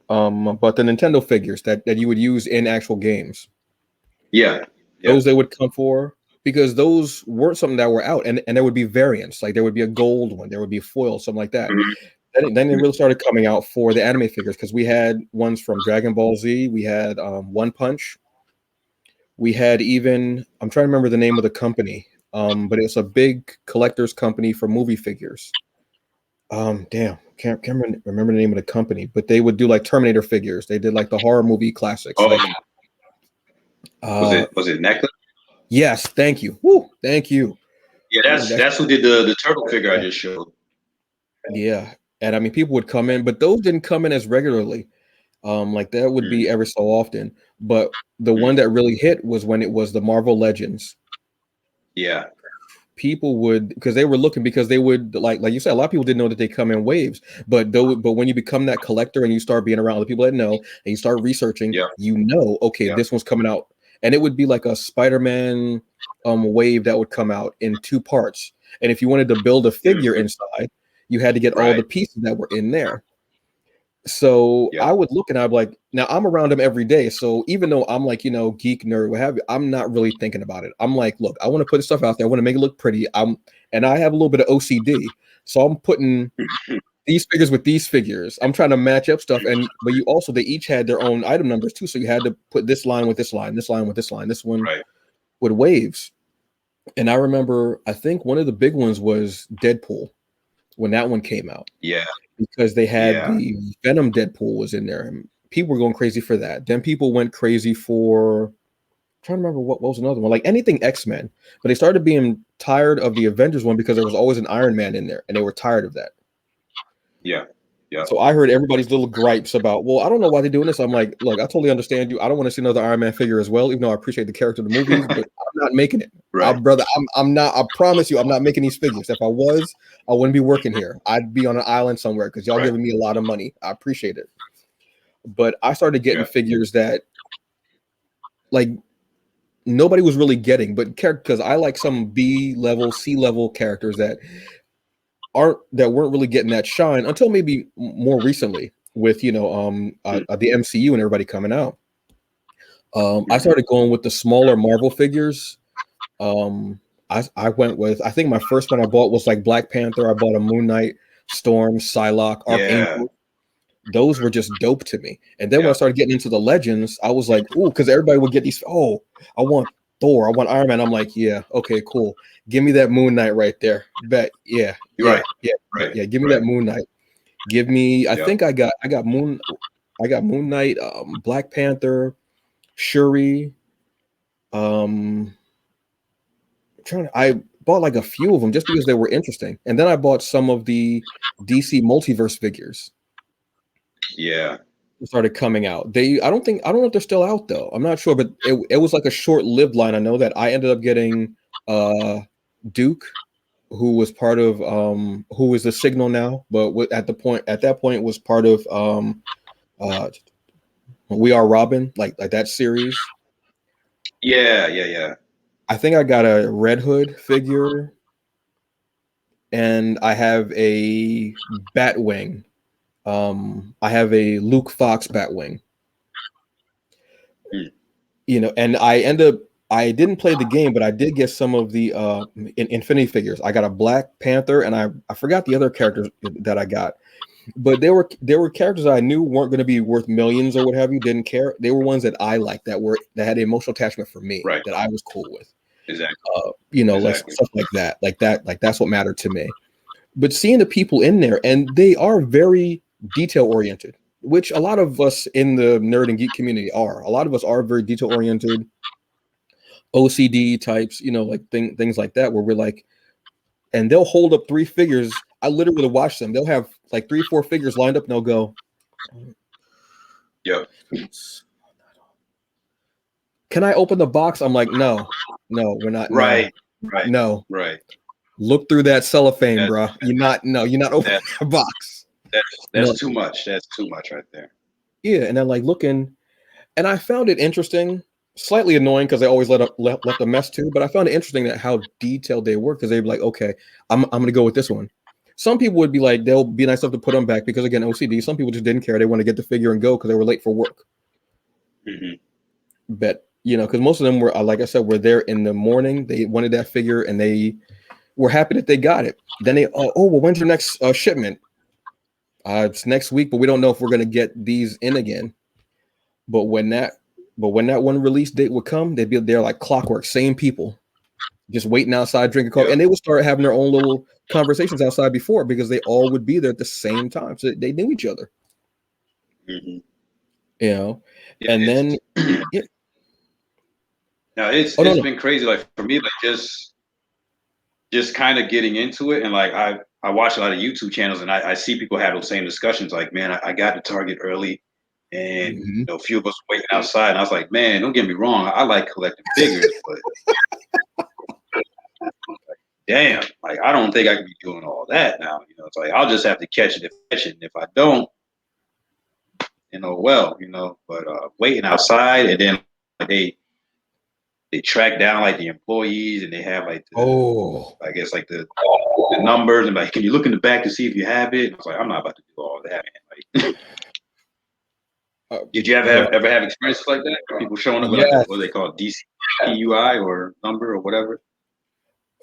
But the Nintendo figures that you would use in actual games. Yeah. Those they would come for, because those weren't something that were out, and there would be variants. Like there would be a gold one, there would be a foil, something like that. Mm-hmm. Then they really started coming out for the anime figures, because we had ones from Dragon Ball Z, we had One Punch, we had even, I'm trying to remember the name of the company, but it's a big collector's company for movie figures. Damn, can't remember the name of the company, but they would do like Terminator figures. They did like the horror movie classics. Oh, like, was it Necklace? Yes, thank you. Woo, thank you. Yeah, that's who did the turtle figure I just showed. Yeah, and I mean, people would come in, but those didn't come in as regularly. Like that would be every so often. But the one that really hit was when it was the Marvel Legends. Yeah. People would, because they were looking, because they would like you said, a lot of people didn't know that they come in waves. But when you become that collector and you start being around the people that know, and you start researching, okay, this one's coming out, and it would be like a Spider-Man wave that would come out in 2 parts. And if you wanted to build a figure inside, you had to get all the pieces that were in there. So I would look and I'd be like, now I'm around them every day. So even though I'm like, geek nerd, what have you, I'm not really thinking about it. I'm like, look, I want to put this stuff out there. I want to make it look pretty. And I have a little bit of OCD. So I'm putting these figures with these figures. I'm trying to match up stuff. But they each had their own item numbers too. So you had to put this line with this line, this line with this line, this one with waves. And I remember, I think one of the big ones was Deadpool when that one came out. Yeah. Because they had the Venom Deadpool was in there, and people were going crazy for that. Then people went crazy for, I'm trying to remember what was another one, like anything X-Men. But they started being tired of the Avengers one because there was always an Iron Man in there, and they were tired of that. Yeah. Yeah. So I heard everybody's little gripes about, well, I don't know why they're doing this. I'm like, look, I totally understand you. I don't want to see another Iron Man figure as well, even though I appreciate the character of the movies, but I'm not making it. Right. Brother, I'm not, I promise you, I'm not making these figures. If I was, I wouldn't be working here. I'd be on an island somewhere because y'all Right. giving me a lot of money. I appreciate it. But I started getting figures that like nobody was really getting, but because I like some B level, C level characters that weren't really getting that shine until maybe more recently with the MCU and everybody coming out. I started going with the smaller Marvel figures. I went with, I think my first one I bought was like Black Panther. I bought a Moon Knight, Storm, Psylocke, Archangel. Those were just dope to me. And then when I started getting into the legends, I was like, ooh, because everybody would get these. Oh, I want Thor, I want Iron Man. I'm like, yeah, okay, cool. Give me that Moon Knight right there. Bet, yeah. Give me that Moon Knight. Give me. I think I got Moon Knight, Black Panther, Shuri. I bought like a few of them just because they were interesting, and then I bought some of the DC multiverse figures. Yeah. Started coming out. I don't know if they're still out though. I'm not sure, but it was like a short-lived line. I know that I ended up getting Duke, who was part of who is the Signal now, but at that point was part of We Are Robin, like that series. Yeah. I think I got a Red Hood figure, and I have a Batwing. I have a Luke Fox Batwing. And I didn't play the game, but I did get some of the Infinity figures. I got a Black Panther, and I forgot the other characters that I got, but there were characters I knew weren't going to be worth millions or what have you. Didn't care. They were ones that I liked that had an emotional attachment for me, that I was cool with. Exactly. Like stuff like that, that's what mattered to me. But seeing the people in there, and they are very detail oriented, which a lot of us in the nerd and geek community are. A lot of us are very detail oriented, OCD types, like things like that, where we're like, and they'll hold up 3 figures. I literally would watch them. They'll have like 3-4 figures lined up, and they'll go, "Yep, can I open the box?" I'm like, no, we're not. Right. Look through that cellophane, bro. You're not opening the box. That's too much. That's too much right there. Yeah, and then like looking, and I found it interesting, slightly annoying because they always left a mess too. But I found it interesting that how detailed they were, because they'd be like, okay, I'm gonna go with this one. Some people would be like, they'll be nice enough to put them back because again, OCD. Some people just didn't care. They want to get the figure and go because they were late for work. But because most of them were, like I said, were there in the morning. They wanted that figure and they were happy that they got it. Then they, well, when's your next shipment? It's next week, but we don't know if we're gonna get these in again. But when that one release date would come, they'd be there like clockwork, same people, just waiting outside drinking coffee, and they would start having their own little conversations outside before because they all would be there at the same time, so they knew each other. And then now it's been crazy. Like for me, like just kind of getting into it, and like I watch a lot of YouTube channels, and I see people have those same discussions. Like, man, I got to Target early. And a few of us waiting outside, and I was like, "Man, don't get me wrong, I like collecting figures, but damn, like I don't think I can be doing all that now. It's like I'll just have to catch it and if I don't, But waiting outside, and then they track down like the employees, and they have like I guess like the numbers, and like, can you look in the back to see if you have it? I was like, I'm not about to do all that, man. Like. Did you ever have experiences like that? People showing up with like what they call DCUI or number or whatever?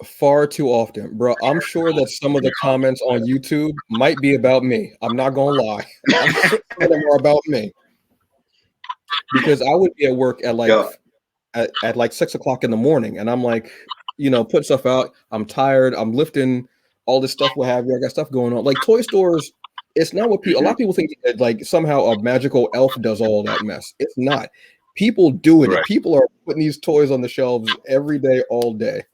Far too often, bro. I'm sure that some of the comments on YouTube might be about me. I'm not gonna lie. I'm sure them are about me. Because I would be at work at like at like 6 o'clock in the morning, and I'm like, putting stuff out. I'm tired. I'm lifting all this stuff. What have you? I got stuff going on. Like toy stores. It's not what a lot of people think that like somehow a magical elf does all that mess. It's not. People do it. Right. People are putting these toys on the shelves every day, all day.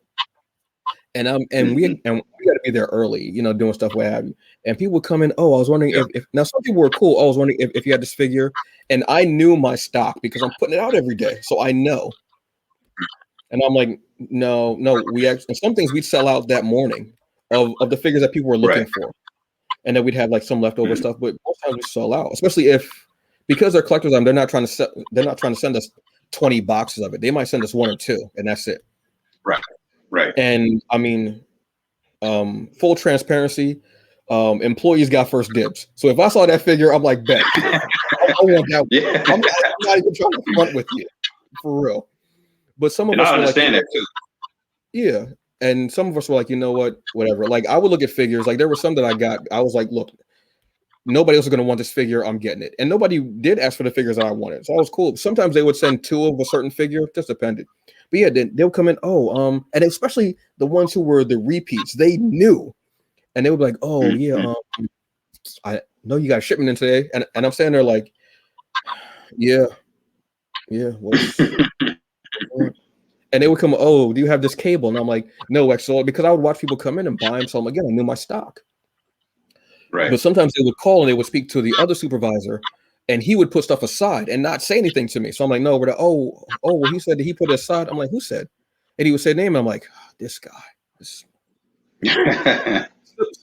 And we got to be there early, you know, doing stuff, what have you. And people would come in. Oh, I was wondering Yeah. if now some people were cool. I was wondering if you had this figure, and I knew my stock because I'm putting it out every day, so I know. And I'm like, no, we actually, and some things we'd sell out that morning of the figures that people were looking Right. for, and then we'd have like some leftover Mhm. stuff. But most times we sell out, especially because they're collectors. They're not trying to send us 20 boxes of it. They might send us 1 or 2, and that's it. Right. Right. And I mean, full transparency, employees got first dibs. So if I saw that figure, I'm like, bet. I want that one. Yeah. I'm not even trying to front with you, for real. But some of And us I were like, understand that too. yeah. And some of us were like, you know what, whatever. Like I would look at figures. Like there were some that I got. I was like, look, nobody else is going to want this figure. I'm getting it. And nobody did ask for the figures that I wanted. So I was cool. Sometimes they would send 2 of a certain figure. Just depended. But yeah, they would come in. Oh, and especially the ones who were the repeats, they knew, and they would be like, oh yeah, I know you got a shipment in today, and I'm standing there like, yeah, what's and they would come, oh, do you have this cable? And I'm like, no, XO, because I would watch people come in and buy them. So I'm again, I knew my stock. Right. But sometimes they would call and they would speak to the other supervisor, and he would put stuff aside and not say anything to me. So I'm like, no, we're well, he said that he put it aside. I'm like, who said? And he would say name. And I'm like, this guy. This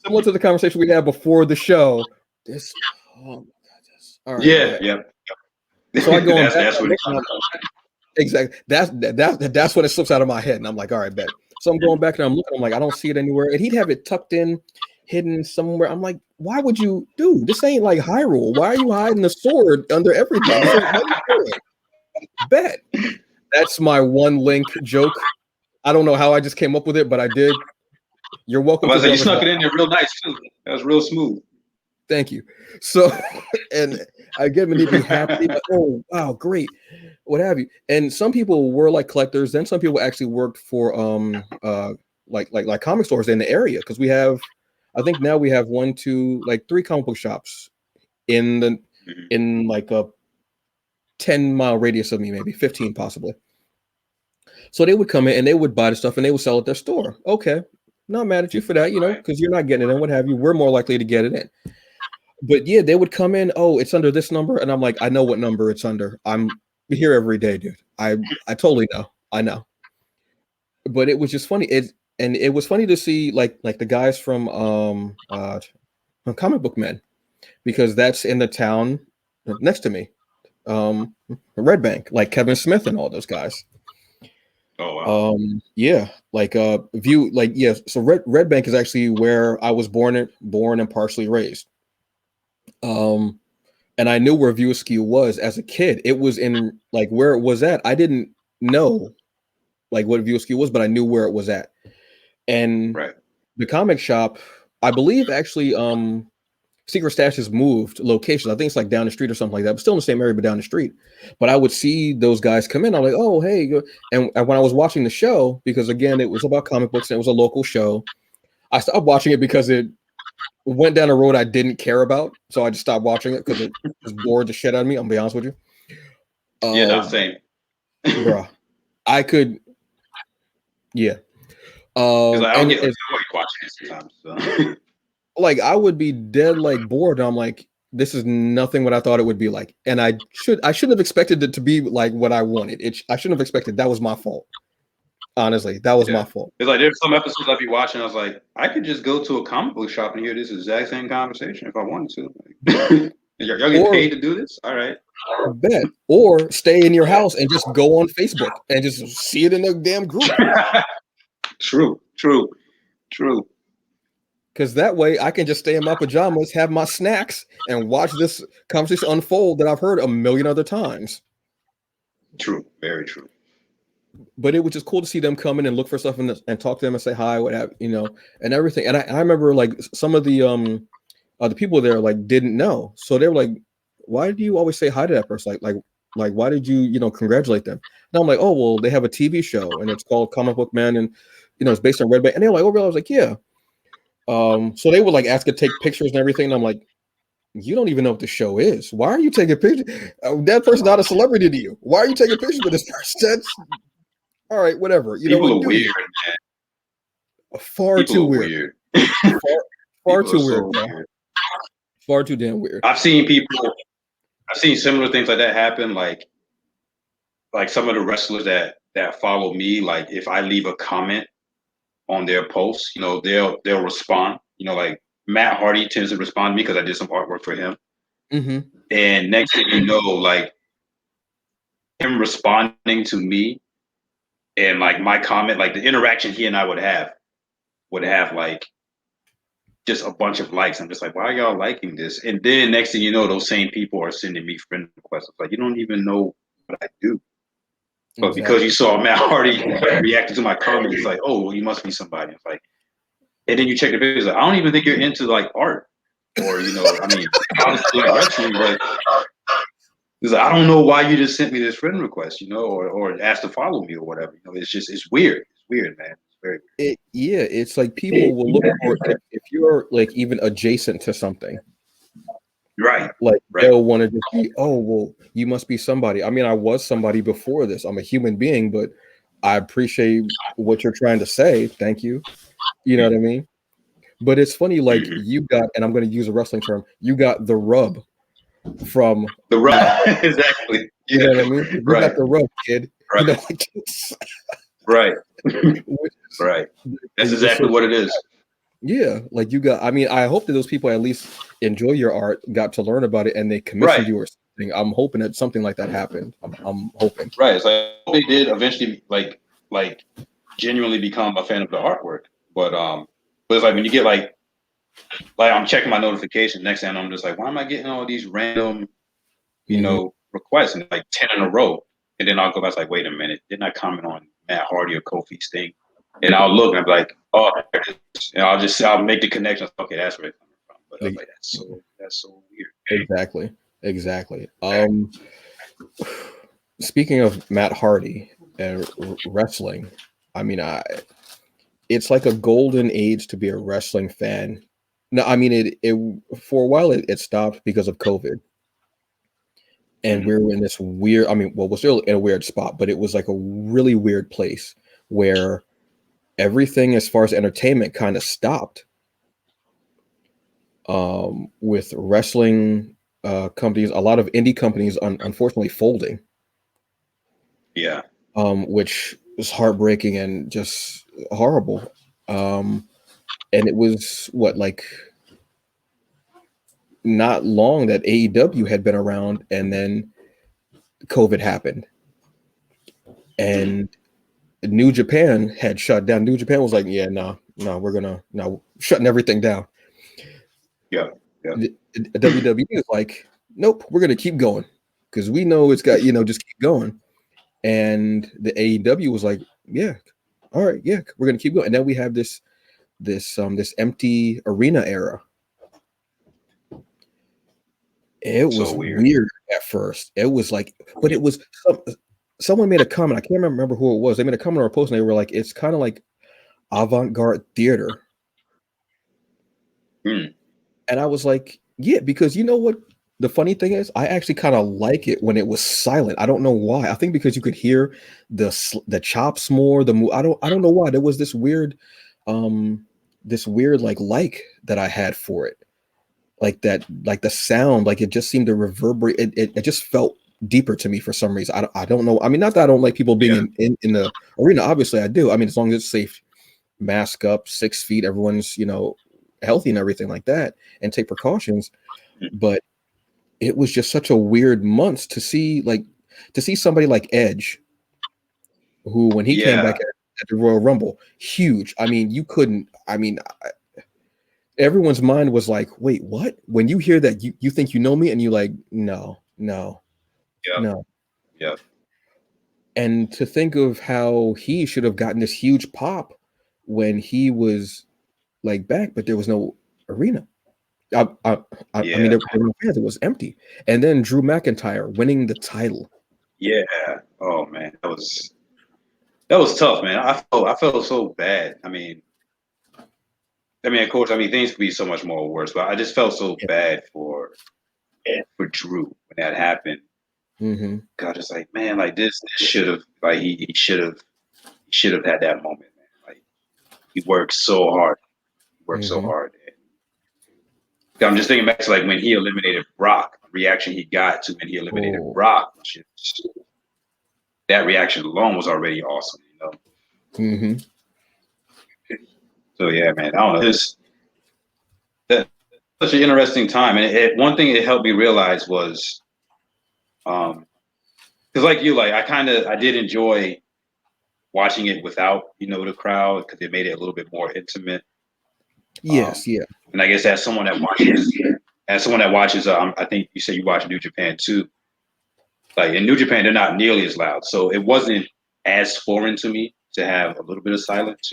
similar to the conversation we had before the show. This, oh my God, this. All right. Yeah. Yeah. So I go on back. That's what Exactly. That's when it slips out of my head, and I'm like, all right, bet. So I'm going back and I'm looking. I'm like, I don't see it anywhere, and he'd have it tucked in, hidden somewhere. I'm like, why would you, dude? This ain't like Hyrule. Why are you hiding the sword under everything? Bet. That's my one link joke. I don't know how I just came up with it, but I did. You're welcome. You snuck it in there real nice too. That was real smooth. Thank you. So, and I get them to be happy. Like, oh, wow, great, what have you. And some people were like collectors. Then some people actually worked for like comic stores in the area, because we have, I think now we have 1, 2, like 3 comic book shops in like a 10-mile radius of me, maybe 15 possibly. So they would come in and they would buy the stuff and they would sell at their store. Okay, not mad at you for that, you know, because you're not getting it in, what have you. We're more likely to get it in. But yeah, they would come in. Oh, it's under this number, and I'm like, I know what number it's under. I'm here every day, dude. I totally know. I know. But it was just funny. It was funny to see like the guys from Comic Book Men, because that's in the town next to me, Red Bank, like Kevin Smith and all those guys. Oh wow. Yeah, like View, like yeah. So Red Bank is actually where I was born and partially raised. And I knew where View Askew was as a kid. It was in like where it was at. I didn't know like what View Askew was, but I knew where it was at. And the comic shop, I believe actually Secret Stash has moved locations. I think it's like down the street or something like that, but still in the same area, but down the street. But I would see those guys come in. I'm like, oh, hey. And when I was watching the show, because again, it was about comic books and it was a local show, I stopped watching it because it went down a road I didn't care about. So I just stopped watching it because it just bored the shit out of me. I'm gonna be honest with you. Yeah, no, same. Bruh. I could, yeah. I don't get watching it sometimes. So. Like I would be dead like bored. And I'm like, this is nothing what I thought it would be like. And I shouldn't have expected it to be like what I wanted. I shouldn't have expected. That was my fault. Honestly, that was my fault. It's like there's some episodes I'd be watching. I was like, I could just go to a comic book shop and hear this exact same conversation if I wanted to. Y'all get paid to do this? All right. Bet. Or stay in your house and just go on Facebook and just see it in the damn group. True. Because that way I can just stay in my pajamas, have my snacks, and watch this conversation unfold that I've heard a million other times. True. Very true. But it was just cool to see them come in and look for stuff and talk to them and say hi, what have you know, and everything. And I remember like some of the people there like didn't know, so they were like, "Why do you always say hi to that person? Like why did you congratulate them?" And I'm like, "Oh well, they have a TV show and it's called Comic Book Man, and it's based on Red Bank." And they're like, "Oh really?" I was like, "Yeah." So they would like ask to take pictures and everything. And I'm like, you don't even know what the show is. Why are you taking pictures? That person's not a celebrity to you. Why are you taking pictures with this person? That's all right, whatever. People are weird, man. Far too weird. Far People are too weird, so bro. weird. Far too damn weird. I've seen similar things like that happen. Like some of the wrestlers that follow me, like if I leave a comment on their posts, they'll respond. Like Matt Hardy tends to respond to me because I did some artwork for him. Mm-hmm. And next thing you know, like him responding to me and like my comment, like the interaction he and I would have like just a bunch of likes. I'm just like, why are y'all liking this? And then next thing you know, those same people are sending me friend requests. It's like, you don't even know what I do. But because you saw Matt Hardy reacting to my comment, it's like, oh, well, you must be somebody. It's like, and then you check the videos. Like, I don't even think you're into like art, or I mean, honestly, like wrestling. But it's like, I don't know why you just sent me this friend request, or asked to follow me or whatever. It's weird. It's weird, man. It's very weird. It's like people will look for if you're like even adjacent to something. Right. Like Right. they'll want to just be, oh, well, you must be somebody. I mean, I was somebody before this. I'm a human being, but I appreciate what you're trying to say. Thank you. You know what I mean? But it's funny, like you got, and I'm going to use a wrestling term, you got the rub from the rub. Exactly. You know what I mean? You got the rub, kid. Right. Right. Right. That's exactly what it is. Yeah, like you got. I mean, I hope that those people at least enjoy your art, got to learn about it, and they commissioned you or something. I'm hoping that something like that happened. I'm hoping. Right. It's like they did eventually, like genuinely become a fan of the artwork. But it's like when you get like I'm checking my notification. Next thing I'm just like, why am I getting all these random, requests and like 10 in a row? And then I'll go back like, wait a minute, didn't I comment on Matt Hardy or Kofi's thing? And I'll look and I'm like, oh, and I'll make the connection. Okay, that's where it's coming from. But I was like, that's so weird. Exactly. Speaking of Matt Hardy and wrestling, I mean, it's like a golden age to be a wrestling fan. No, I mean it for a while it stopped because of COVID. And we were in this weird, we're still in a weird spot, but it was like a really weird place where everything as far as entertainment kind of stopped. With wrestling companies, a lot of indie companies unfortunately folding. Yeah. Which was heartbreaking and just horrible. And it was not long that AEW had been around, and then COVID happened. And New Japan had shut down. New Japan was like, yeah, no, we're shutting everything down. Yeah. The WWE is like, nope, we're gonna keep going because we know it's got just keep going. And the AEW was like, yeah, all right, yeah, we're gonna keep going. And then we have this empty arena era. It was so weird at first. It was like, but it was someone made a comment. I can't remember who it was. They made a comment on a post and they were like, it's kind of like avant-garde theater. And I was like, yeah, because you know what the funny thing is, I actually kind of like it when it was silent. I don't know why. I think because you could hear the chops more. I don't know why. There was this weird like that I had for it, like that, like the sound, like it just seemed to reverberate. It just felt deeper to me for some reason. I don't know. I mean, not that I don't like people being in the arena. Obviously, I do. I mean, as long as it's safe, mask up, 6 feet, everyone's healthy and everything like that, and take precautions. But it was just such a weird month to see somebody like Edge, who when he came back at the Royal Rumble, huge. I mean, you couldn't. I mean, everyone's mind was like, wait, what? When you hear that, you think you know me, and you like, no. Yeah. And to think of how he should have gotten this huge pop when he was like back, but there was no arena. I mean, there were no fans. It was empty. And then Drew McIntyre winning the title. Yeah. Oh man, that was tough, man. I felt so bad. I mean, of course, things could be so much more worse, but I just felt so bad for Drew when that happened. God, it's like, man, like this should have, like he should have had that moment, man. Like he worked so hard. worked so hard. I'm just thinking back to like when he eliminated Brock, the reaction he got to when he eliminated Brock, that reaction alone was already awesome, So yeah, man, I don't know. That's such an interesting time, and one thing it helped me realize was, because like you, like I did enjoy watching it without the crowd because it made it a little bit more intimate. Yes, yeah. And I guess as someone that watches, I think you said you watch New Japan too. Like in New Japan, they're not nearly as loud, so it wasn't as foreign to me to have a little bit of silence,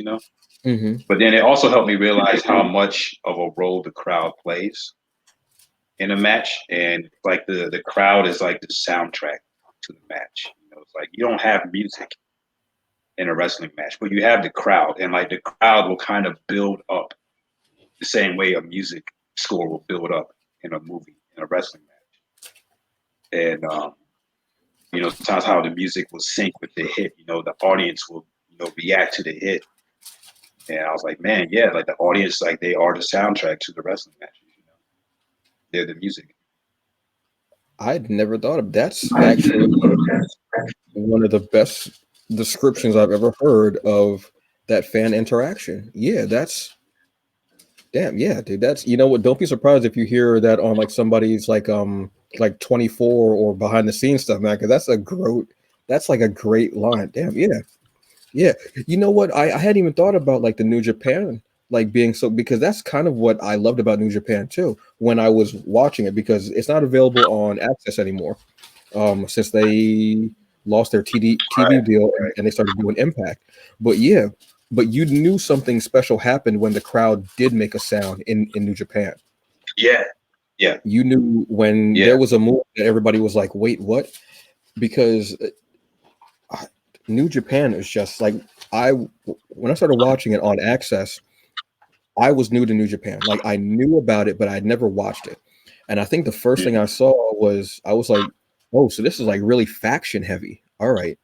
But then it also helped me realize how much of a role the crowd plays in a match, and like the crowd is like the soundtrack to the match. It's like you don't have music in a wrestling match, but you have the crowd, and like the crowd will kind of build up the same way a music score will build up in a movie, in a wrestling match. And sometimes how the music will sync with the hit, the audience will react to the hit. And I was like, man, yeah, like the audience, like they are the soundtrack to the wrestling matches, They're the music. I'd never thought of that's actually one of the best descriptions I've ever heard of that fan interaction. Yeah, that's damn, yeah, dude. That's what, don't be surprised if you hear that on like somebody's like 24 or behind the scenes stuff, man, because that's like a great line. Damn, yeah. Yeah. You know what? I hadn't even thought about like the New Japan like being so, because that's kind of what I loved about New Japan too when I was watching it, because it's not available on Access anymore. Since they lost their TV deal and they started doing Impact. But yeah, but you knew something special happened when the crowd did make a sound in New Japan. Yeah. Yeah. You knew when there was a move that everybody was like, wait, what? Because New Japan is just like, when I started watching it on Access, I was new to New Japan. Like I knew about it, but I'd never watched it. And I think the first thing I saw was, I was like, oh, so this is like really faction heavy. All right.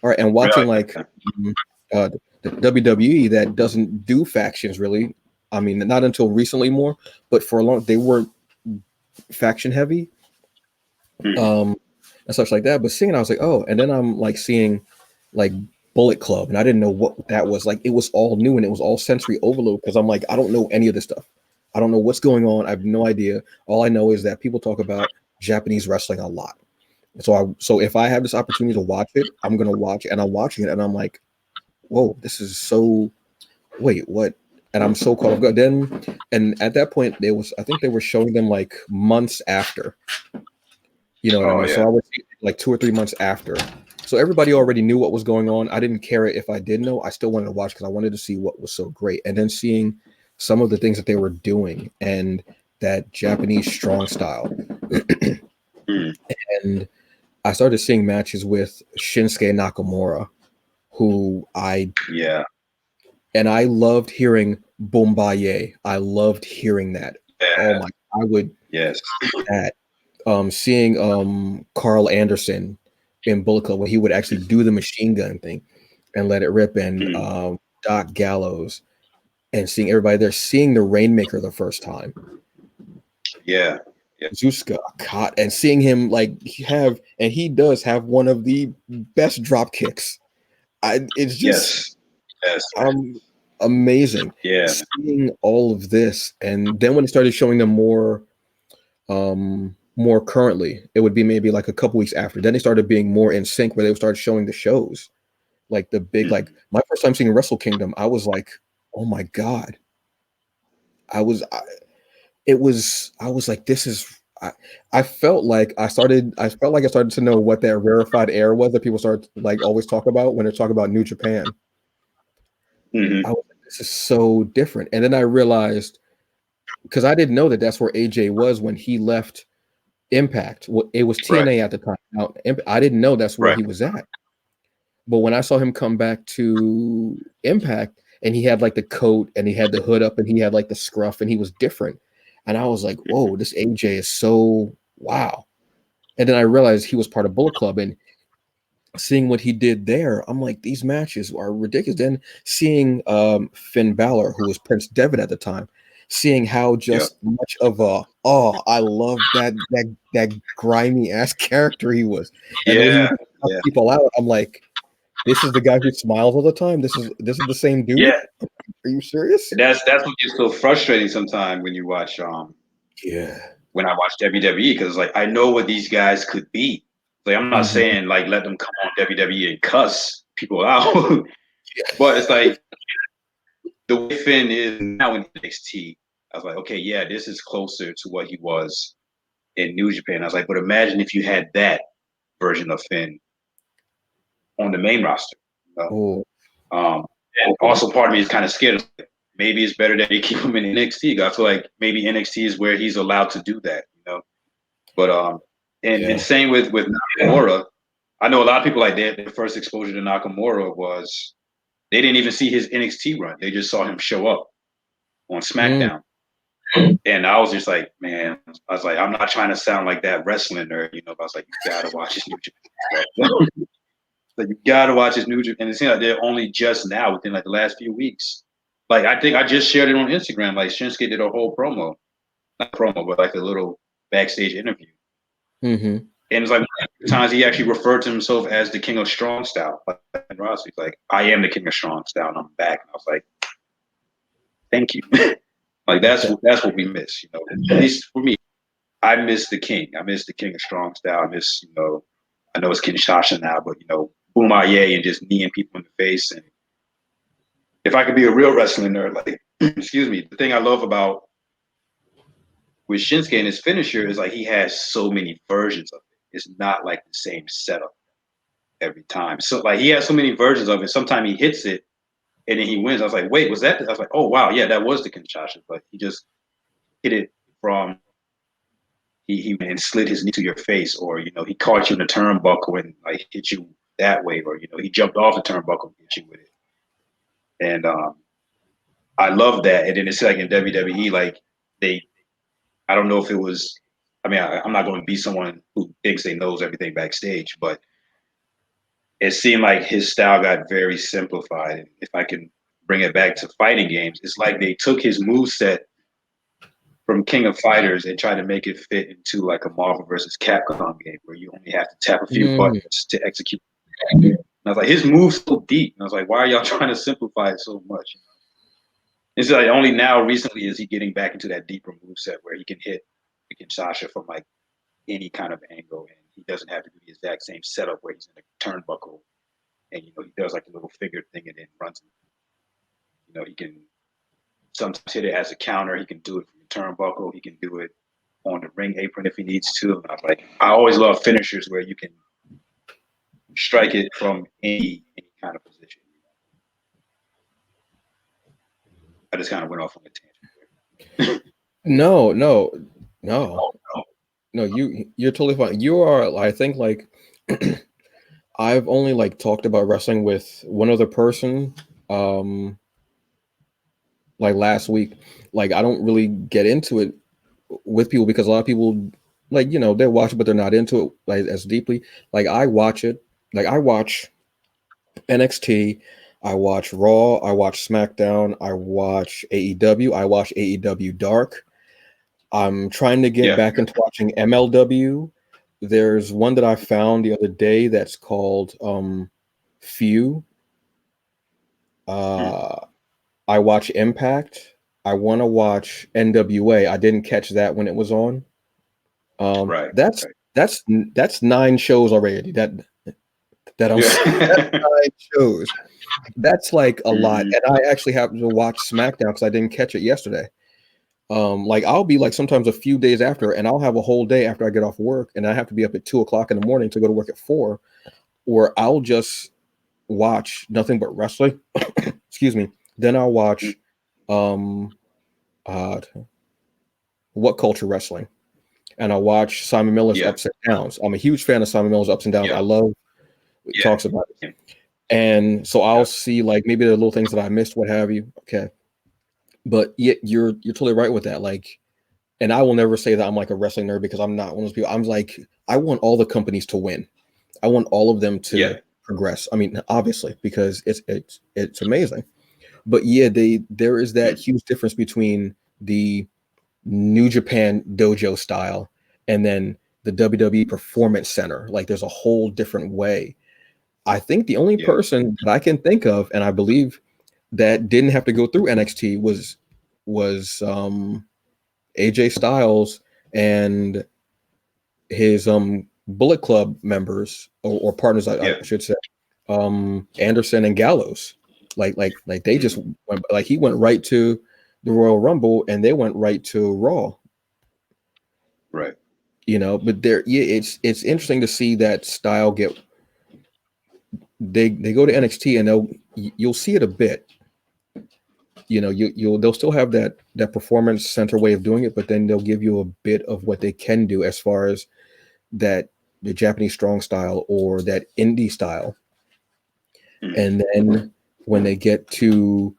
And watching like the WWE that doesn't do factions really. I mean, not until recently more, but for a long, they were faction heavy. And such like that. But seeing it, I was like, oh, and then I'm like seeing like Bullet Club, and I didn't know what that was. Like it was all new and it was all sensory overload, because I'm like, I don't know any of this stuff. I don't know what's going on. I have no idea. All I know is that people talk about Japanese wrestling a lot. So if I have this opportunity to watch it, I'm gonna watch it, and I'm watching it, and I'm like, whoa, this is so. Wait, what? And I'm so caught off guard. Then, and at that point, I think they were showing them like months after. You know what I mean? Yeah. So I was like 2 or 3 months after. So everybody already knew what was going on. I didn't care if I did know. I still wanted to watch because I wanted to see what was so great. And then seeing some of the things that they were doing and that Japanese strong style. And I started seeing matches with Shinsuke Nakamura, who I loved hearing Bombaye. I loved hearing that. Oh my, I would that. Seeing Carl Anderson in Bullet Club, where he would actually do the machine gun thing and let it rip, and Doc Gallows, and seeing everybody there, seeing the Rainmaker the first time. Zuska, and seeing him like he does have one of the best drop kicks. It's just amazing. Seeing all of this, and then when it started showing them more currently, it would be maybe like a couple weeks after. Then they started being more in sync, where they started showing the shows, like the big, like my first time seeing Wrestle Kingdom, I was like, oh my god, I was like, this is. I felt like I started to know what that rarefied air was that people start like always talk about when they talk about New Japan. I was like, this is so different, and then I realized, because I didn't know that that's where AJ was when he left Impact. Well, it was TNA at the time. Now, I didn't know that's where he was at. But when I saw him come back to Impact, and he had like the coat and he had the hood up and he had like the scruff and he was different, and I was like, whoa, this AJ is so wow. And then I realized he was part of Bullet Club, and seeing what he did there, I'm like, these matches are ridiculous. Then seeing Finn Balor, who was Prince Devitt at the time, seeing how Yeah. just much of a I love that grimy ass character he was, and the way he would Yeah. knock Yeah. people out. I'm like, this is the guy who smiles all the time. This is the same dude. Yeah. Are you serious? That's what gets so frustrating sometimes when you watch Yeah. when I watch WWE, because like I know what these guys could be. Like I'm not Mhm. saying like let them come on WWE and cuss people out, but it's like the way Finn is now in NXT. I was like, okay, yeah, this is closer to what he was in New Japan. I was like, but imagine if you had that version of Finn on the main roster. You know? Oh, And also, part of me is kind of scared. Maybe it's better that they keep him in NXT. I feel like maybe NXT is where he's allowed to do that. You know, but and yeah. same with Nakamura. I know a lot of people like that. Their first exposure to Nakamura was they didn't even see his NXT run. They just saw him show up on Mm. SmackDown. And I was just like, man, I was like, I'm not trying to sound like that wrestling nerd, you know, but I was like, you gotta watch his New Japan stuff. Like, you gotta watch his New Japan. And it seems like they're only just now, within like the last few weeks. Like, I think I just shared it on Instagram. Like, Shinsuke did a whole promo, not promo, but like a little backstage interview. Mm-hmm. And it's like times he actually referred to himself as the King of Strong Style. Like, he's like, I am the King of Strong Style, and I'm back. And I was like, thank you. Like that's what we miss, you know. At least for me, I miss the King. I miss the King of Strong Style. I miss, you know, I know it's Kinshasa now, but you know, Boom-Aye and just kneeing people in the face. And if I could be a real wrestling nerd, like, excuse me, the thing I love about with Shinsuke and his finisher is like he has so many versions of it. It's not like the same setup every time. So like he has so many versions of it. Sometimes he hits it and then he wins. I was like, wait, was that? I was like, oh wow, yeah, that was the Kinshasa, but he just hit it from he and slid his knee to your face, or you know, he caught you in the turnbuckle and like hit you that way, or you know, he jumped off the turnbuckle and hit you with it. And I love that. And then it's like in WWE, like they, I don't know if it was. I mean, I'm not going to be someone who thinks they knows everything backstage, but it seemed like his style got very simplified. And if I can bring it back to fighting games, it's like they took his move set from King of Fighters and tried to make it fit into like a Marvel versus Capcom game where you only have to tap a few Mm. buttons to execute. And I was like, his move's so deep. And I was like, why are y'all trying to simplify it so much? It's like only now recently is he getting back into that deeper move set where he can hit Sasha from like any kind of angle, and he doesn't have to do the exact same setup where he's in a turnbuckle and you know he does like a little figure thing and then runs. You know, he can sometimes hit it as a counter. He can do it from the turnbuckle. He can do it on the ring apron if he needs to. And I was like, I always love finishers where you can strike it from any kind of position. I just kind of went off on a tangent. No, no, no, no. You're totally fine. You are. I think like I've only like talked about wrestling with one other person. Like last week. Like I don't really get into it with people because a lot of people like they watch it but they're not into it like as deeply. Like I watch it. Like I watch NXT, I watch Raw, I watch SmackDown, I watch AEW, I watch AEW Dark. I'm trying to get Yeah. back into watching MLW. There's one that I found the other day that's called Few. I watch Impact. I want to watch NWA. I didn't catch that when it was on. Right. That's Right. that's 9 shows already. That I'm seeing. That's Yeah. 9 shows. That's like a lot. Mhm. And I actually have to watch SmackDown because I didn't catch it yesterday. Like I'll be like sometimes a few days after, and I'll have a whole day after I get off work, and I have to be up at 2 o'clock in the morning to go to work at 4, or I'll just watch nothing but wrestling. Excuse me. Then I'll watch um uh What Culture Wrestling, and I'll watch Simon Miller's Yeah. Ups and Downs. I'm a huge fan of Simon Miller's Ups and Downs. I Yeah. love Yeah. talks about it. And so I'll Yeah. see like maybe the little things that I missed, what have you. Okay. But yeah, you're totally right with that. Like, and I will never say that I'm like a wrestling nerd because I'm not one of those people. I'm like, I want all the companies to win. I want all of them to Yeah. progress. I mean, obviously, because it's amazing. But yeah, there is that huge difference between the New Japan dojo style and then the WWE Performance Center. Like there's a whole different way. I think the only Yeah. person that I can think of, and I believe that didn't have to go through NXT was AJ Styles and his Bullet Club members or partners, I Yeah. should say, Anderson and Gallows. Like they just went, like he went right to the Royal Rumble and they went right to Raw. Right. You know, but there, yeah, it's interesting to see that style get. They go to NXT and you'll see it a bit. You know, they'll still have that performance center way of doing it, but then they'll give you a bit of what they can do as far as that the Japanese strong style or that indie style. And then when they get to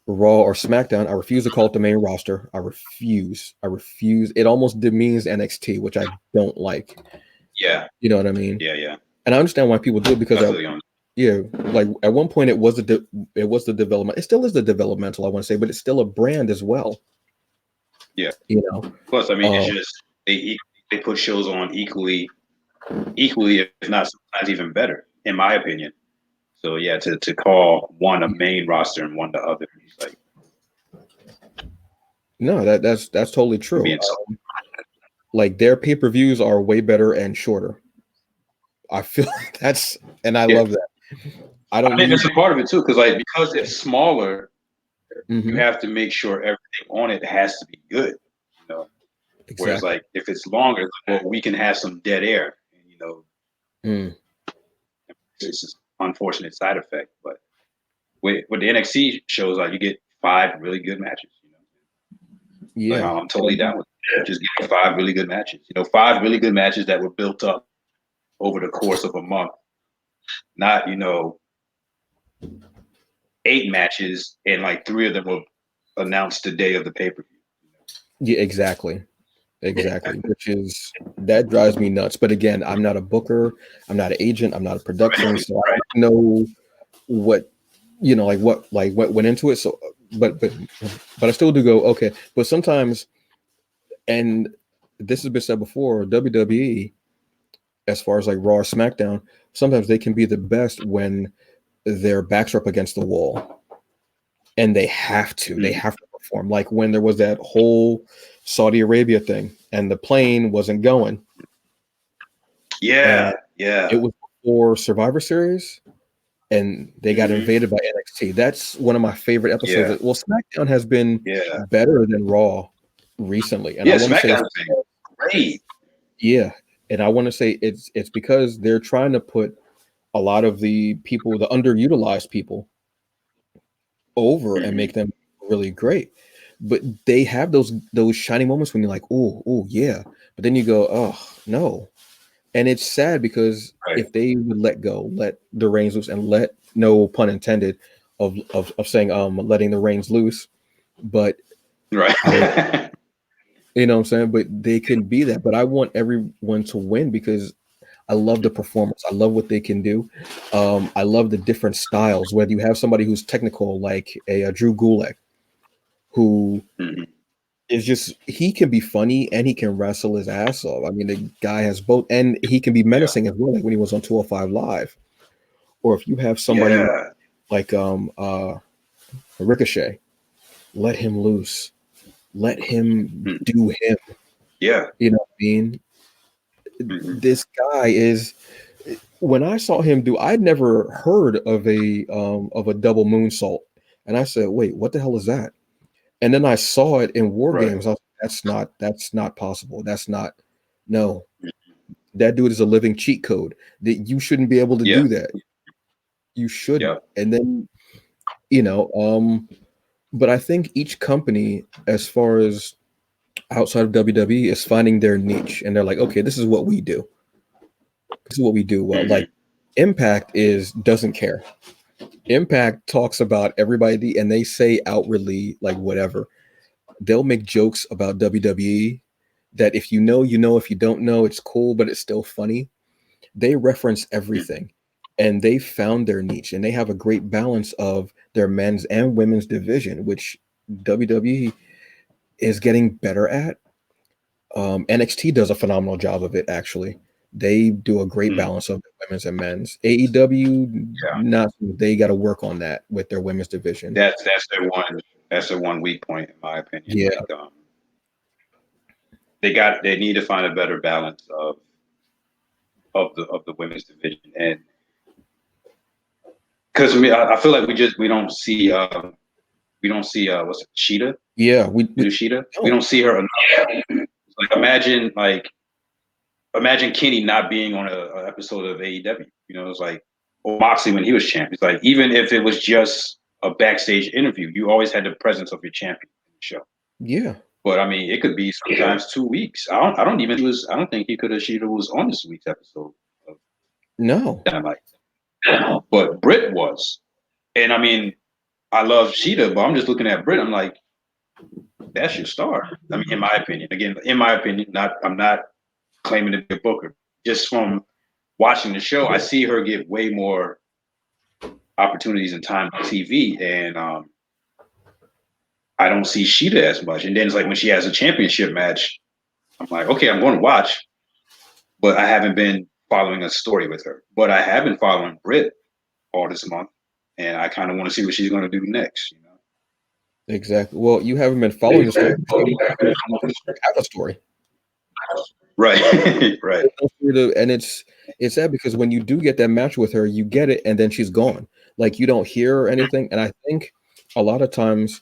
Raw or SmackDown, I refuse to call it the main roster. I refuse. It almost demeans NXT, which I don't like. Yeah. You know what I mean? Yeah. Yeah. And I understand why people do it because yeah, like at one point it was the development. It still is the developmental, I want to say, but it's still a brand as well. Yeah. You know. Plus, I mean, it's just they put shows on equally, if not sometimes even better, in my opinion. So yeah, to call one a main roster and one the other, it's like no, that's totally true. being Like their pay-per-views are way better and shorter. I feel that's, and I Yeah. love that. I think that's a part of it too, because it's smaller, Mhm. you have to make sure everything on it has to be good. You know, whereas Exactly. like if it's longer, well, we can have some dead air. You know, it's just an unfortunate side effect. But with the NXT shows, like you get 5 really good matches. You know, like Yeah. I'm totally down with it. Just getting 5 really good matches. You know, 5 really good matches that were built up over the course of a month. Not 8 matches and like 3 of them were announced the day of the pay per view. Yeah, exactly. Exactly. Which is that drives me nuts. But again, I'm not a booker, I'm not an agent, I'm not a production, so I don't know what what went into it. So but I still do go, okay. But sometimes, and this has been said before, WWE, as far as like Raw or SmackDown, sometimes they can be the best when their backs are up against the wall and they have to perform. Like when there was that whole Saudi Arabia thing and the plane wasn't going. Yeah, It was before Survivor Series and they got invaded by NXT. That's one of my favorite episodes. Yeah. Well, SmackDown has been Yeah. better than Raw recently. And I Yeah, want to say SmackDown's been great. yeah. And I want to say it's because they're trying to put a lot of the people, the underutilized people, over and make them really great. But they have those shining moments when you're like, oh yeah. But then you go, oh no. And it's sad because Right. if they would let the reins loose and let, no pun intended, of saying letting the reins loose, but Right. you know what I'm saying? But they can be that. But I want everyone to win because I love the performance. I love what they can do. I love the different styles. Whether you have somebody who's technical, like a Drew Gulak, who is just, he can be funny and he can wrestle his ass off. I mean, the guy has both, and he can be menacing as well, like when he was on 205 Live. Or if you have somebody like Ricochet, let him loose, let him do him. Yeah. You know what I mean? This guy is. When I saw him do, I'd never heard of a double moonsault, and I said, "Wait, what the hell is that?" And then I saw it in War Games. I was like, that's not possible. That's not, no. That dude is a living cheat code. That you shouldn't be able to do that. You shouldn't. And then, but I think each company, as far as outside of WWE, is finding their niche, and they're like, okay, this is what we do. This is what we do well. Like Impact doesn't care. Impact talks about everybody, and they say outwardly like whatever. They'll make jokes about WWE that if you know, you know. If you don't know, it's cool, but it's still funny. they reference everything, and they found their niche, and they have a great balance of their men's and women's division, which WWE is getting better at. NXT does a phenomenal job of it. Actually, they do a great balance of women's and men's. AEW, not they got to work on that with their women's division. That's their one weak point, in my opinion. Yeah. Like, they need to find a better balance of the women's division, and because I feel like we don't see what's it, Sheeta? Yeah, we Sheeta. We don't see her enough. Imagine Kenny not being on a episode of AEW. It's like, or Moxley when he was champion. It's like, even if it was just a backstage interview, you always had the presence of your champion in the show. Yeah. But I mean, it could be sometimes 2 weeks. I don't think Sheeta was on this week's episode. No. Dynamite. But Britt was. And I mean, I love Sheeta, but I'm just looking at Britt. I'm like, that's your star. I mean, in my opinion. Again, I'm not claiming to be a booker. Just from watching the show, I see her get way more opportunities and time on TV, and I don't see Sheeta as much. And then it's like when she has a championship match, I'm like, okay, I'm going to watch, but I haven't been following a story with her. But I have been following Britt all this month, and I kind of want to see what she's going to do next. Exactly. Well, you haven't been following the story. Have a story. Right. Right. And it's sad because when you do get that match with her, you get it, and then she's gone. Like, you don't hear or anything. And I think a lot of times,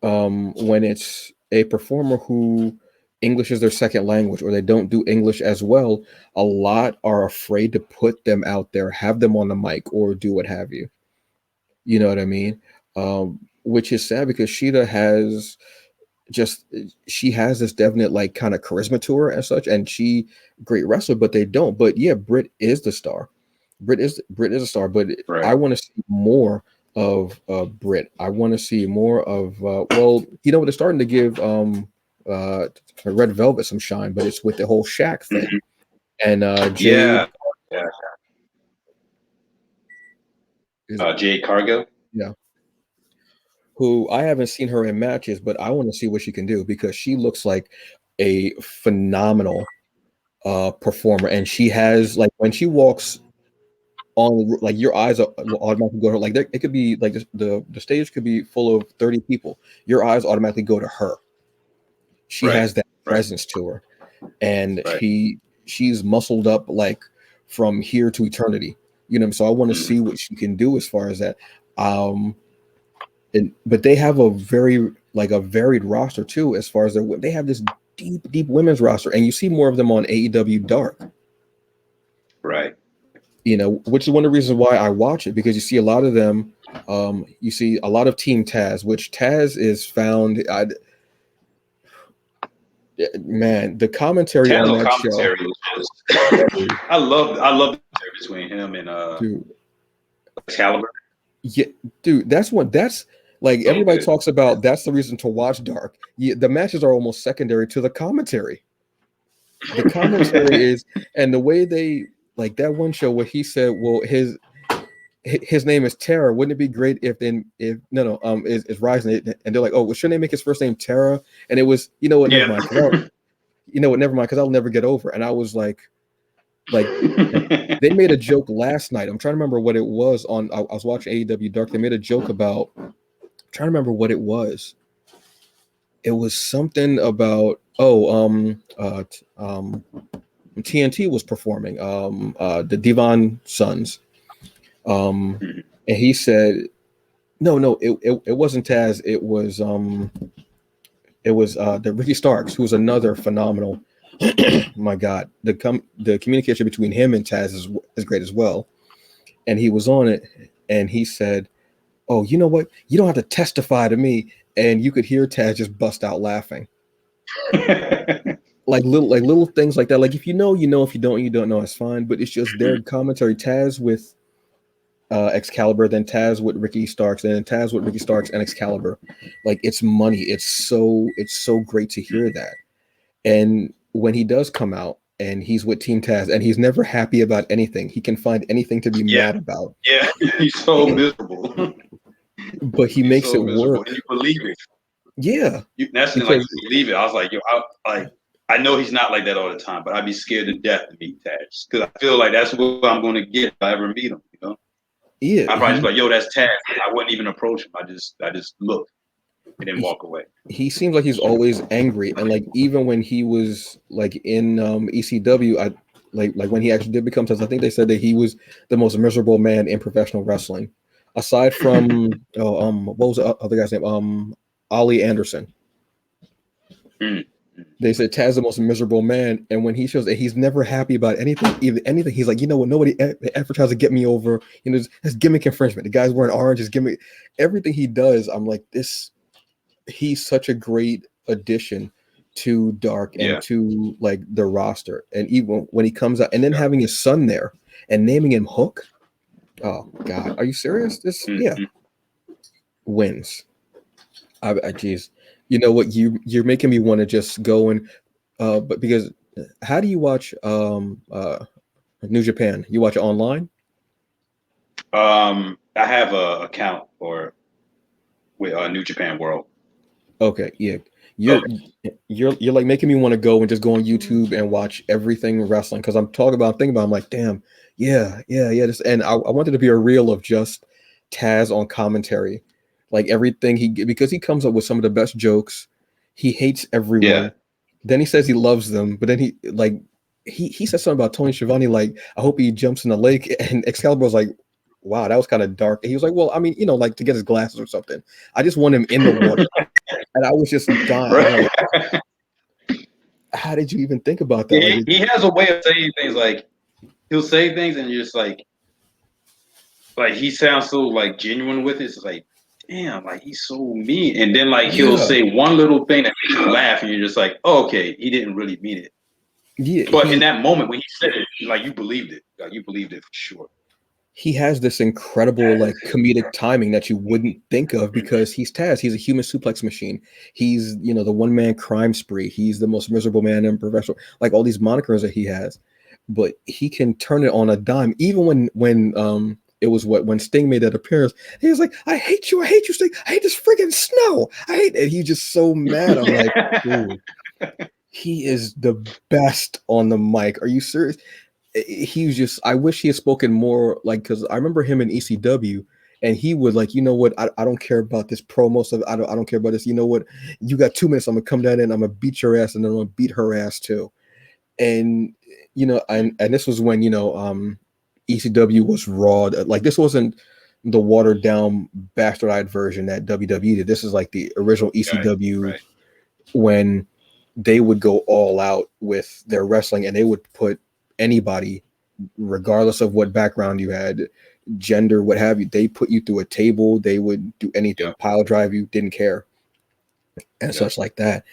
when it's a performer who English is their second language, or they don't do English as well, a lot are afraid to put them out there, have them on the mic, or do what have you. You know what I mean? Which is sad because Sheeta has she has this definite like kind of charisma to her and such, and she great wrestler, but they don't. But yeah, Britt is the star. Britt is a star, but right. I want to see more of Britt. I want to see more of they're starting to give Red Velvet some shine, but it's with the whole Shaq thing. And Jade Jade Cargill. Yeah. Who I haven't seen her in matches, but I want to see what she can do because she looks like a phenomenal performer, and she has like when she walks on, like your eyes will automatically go to her. Like it could be like the stage could be full of 30 people. Your eyes automatically go to her. She has that presence to her, and she's muscled up like from here to eternity. So I want to see what she can do as far as that. But they have a varied roster too, as far as they have this deep women's roster, and you see more of them on AEW Dark. Right. Which is one of the reasons why I watch it, because you see a lot of them. You see a lot of Team Taz, which Taz is found. The commentary Taz on that commentary show. I love the commentary between him and Excalibur. Yeah, dude, that's like everybody talks about. That's the reason to watch Dark. The matches are almost secondary to the commentary. The commentary is, and the way they like that one show where he said, "Well, his name is Tara. Wouldn't it be great if is Rising?" And they're like, "Oh, well, shouldn't they make his first name Tara?" And it was, never mind. Never mind, because I'll never get over. And I was like they made a joke last night. I'm trying to remember what it was on. I was watching AEW Dark. They made a joke about. I'm trying to remember what it was. It was something about TNT was performing the Devon Sons, and he said, no, it wasn't Taz. It was the Ricky Starks, who's another phenomenal. My God, the communication between him and Taz is great as well. And he was on it, and he said, "Oh, you know what? You don't have to testify to me." And you could hear Taz just bust out laughing. like little things like that. Like if you know, if you don't know, it's fine. But it's just their commentary. Taz with Excalibur, then Taz with Ricky Starks, and then Taz with Ricky Starks and Excalibur. Like it's money. It's so great to hear that. And when he does come out, and he's with Team Taz, and he's never happy about anything. He can find anything to be mad about. Yeah, he's so miserable. But he He's makes so it miserable, work. and you believe it. Yeah, That's the thing, like because you believe it. I was like, yo, I know he's not like that all the time, but I'd be scared to death to meet Taz because I feel like that's what I'm going to get if I ever meet him. You know, yeah, I probably just be like, yo, that's Taz. I wouldn't even approach him. I just look and then walk away. he seems like he's always angry, and like even when he was like in ECW, I like when he actually did become Taz, I think they said that he was the most miserable man in professional wrestling, aside from what was the other guy's name? Ollie Anderson. Mm. They said Taz the most miserable man, and when he shows that he's never happy about anything, even anything, he's like, you know what? Nobody ever tries to get me over. You know, it's gimmick infringement. The guy's wearing orange, is gimmick. Everything he does, I'm like, this. He's such a great addition to Dark and Yeah. to like the roster. And even when he comes out, and then Yeah. having his son there and naming him Hook. Oh God, are you serious? This wins. Geez, you know what? You're making me want to just go and but because how do you watch New Japan? You watch it online? I have a account with New Japan World. Okay, yeah. You're like making me want to go and just go on YouTube and watch everything wrestling because I'm thinking about I'm like, damn, yeah. This, and I wanted to be a reel of just Taz on commentary, like everything because he comes up with some of the best jokes. He hates everyone. Yeah. Then he says he loves them, but then he said something about Tony Schiavone, like I hope he jumps in the lake, and Excalibur was like, wow, that was kind of dark. And he was like, well, I mean, like to get his glasses or something. I just want him in the water. And I was just dying. I'm like, how did you even think about that? Yeah, he has a way of saying things like he'll say things and you're just like he sounds so like genuine with it. It's like, damn, like he's so mean. And then like he'll say one little thing that makes you laugh and you're just like, oh, okay, he didn't really mean it. Yeah, but in that moment when he said it, like you believed it. Like you believed it for sure. He has this incredible like comedic timing that you wouldn't think of because he's Taz. He's a human suplex machine. He's the one man crime spree. He's the most miserable man in professional. Like all these monikers that he has, but he can turn it on a dime. Even when it was when Sting made that appearance, he was like, I hate you, Sting. I hate this friggin' snow. I hate it. He's just so mad. I'm like, dude, he is the best on the mic. Are you serious? He was just, I wish he had spoken more, like, because I remember him in ECW and he would like, you know what, I don't care about this promo stuff. I don't care about this. You know what, you got 2 minutes, I'm gonna come down and I'm gonna beat your ass and then I'm gonna beat her ass too. And and this was when ECW was raw. Like this wasn't the watered down bastardized version that WWE did. This is like the original ECW right. when they would go all out with their wrestling and they would put anybody, regardless of what background you had, gender, what have you, they put you through a table. They would do anything, pile drive you, didn't care, and such like that.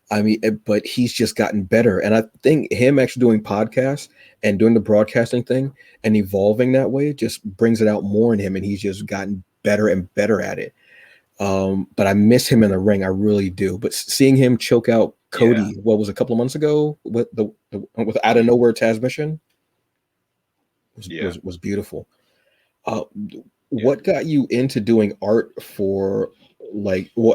I mean, but he's just gotten better, and I think him actually doing podcasts and doing the broadcasting thing and evolving that way just brings it out more in him, and he's just gotten better and better at it. But I miss him in the ring, I really do. But seeing him choke out Cody, what was a couple of months ago with with out of nowhere Taz mission was beautiful. What got you into doing art for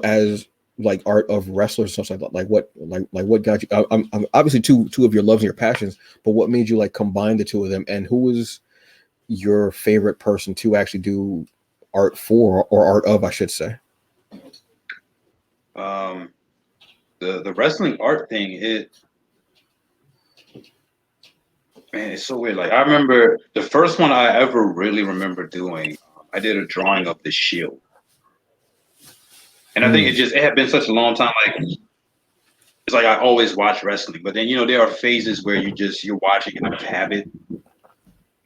as like art of wrestlers and stuff like that? Like what got you? I'm obviously two of your loves and your passions, but what made you like combine the two of them? And who was your favorite person to actually do art for, or art of, I should say? The wrestling art thing, it's so weird. Like I remember the first one I ever really remember doing, I did a drawing of the Shield. And I think it had been such a long time. Like it's like I always watch wrestling, but then there are phases where you're watching out of habit.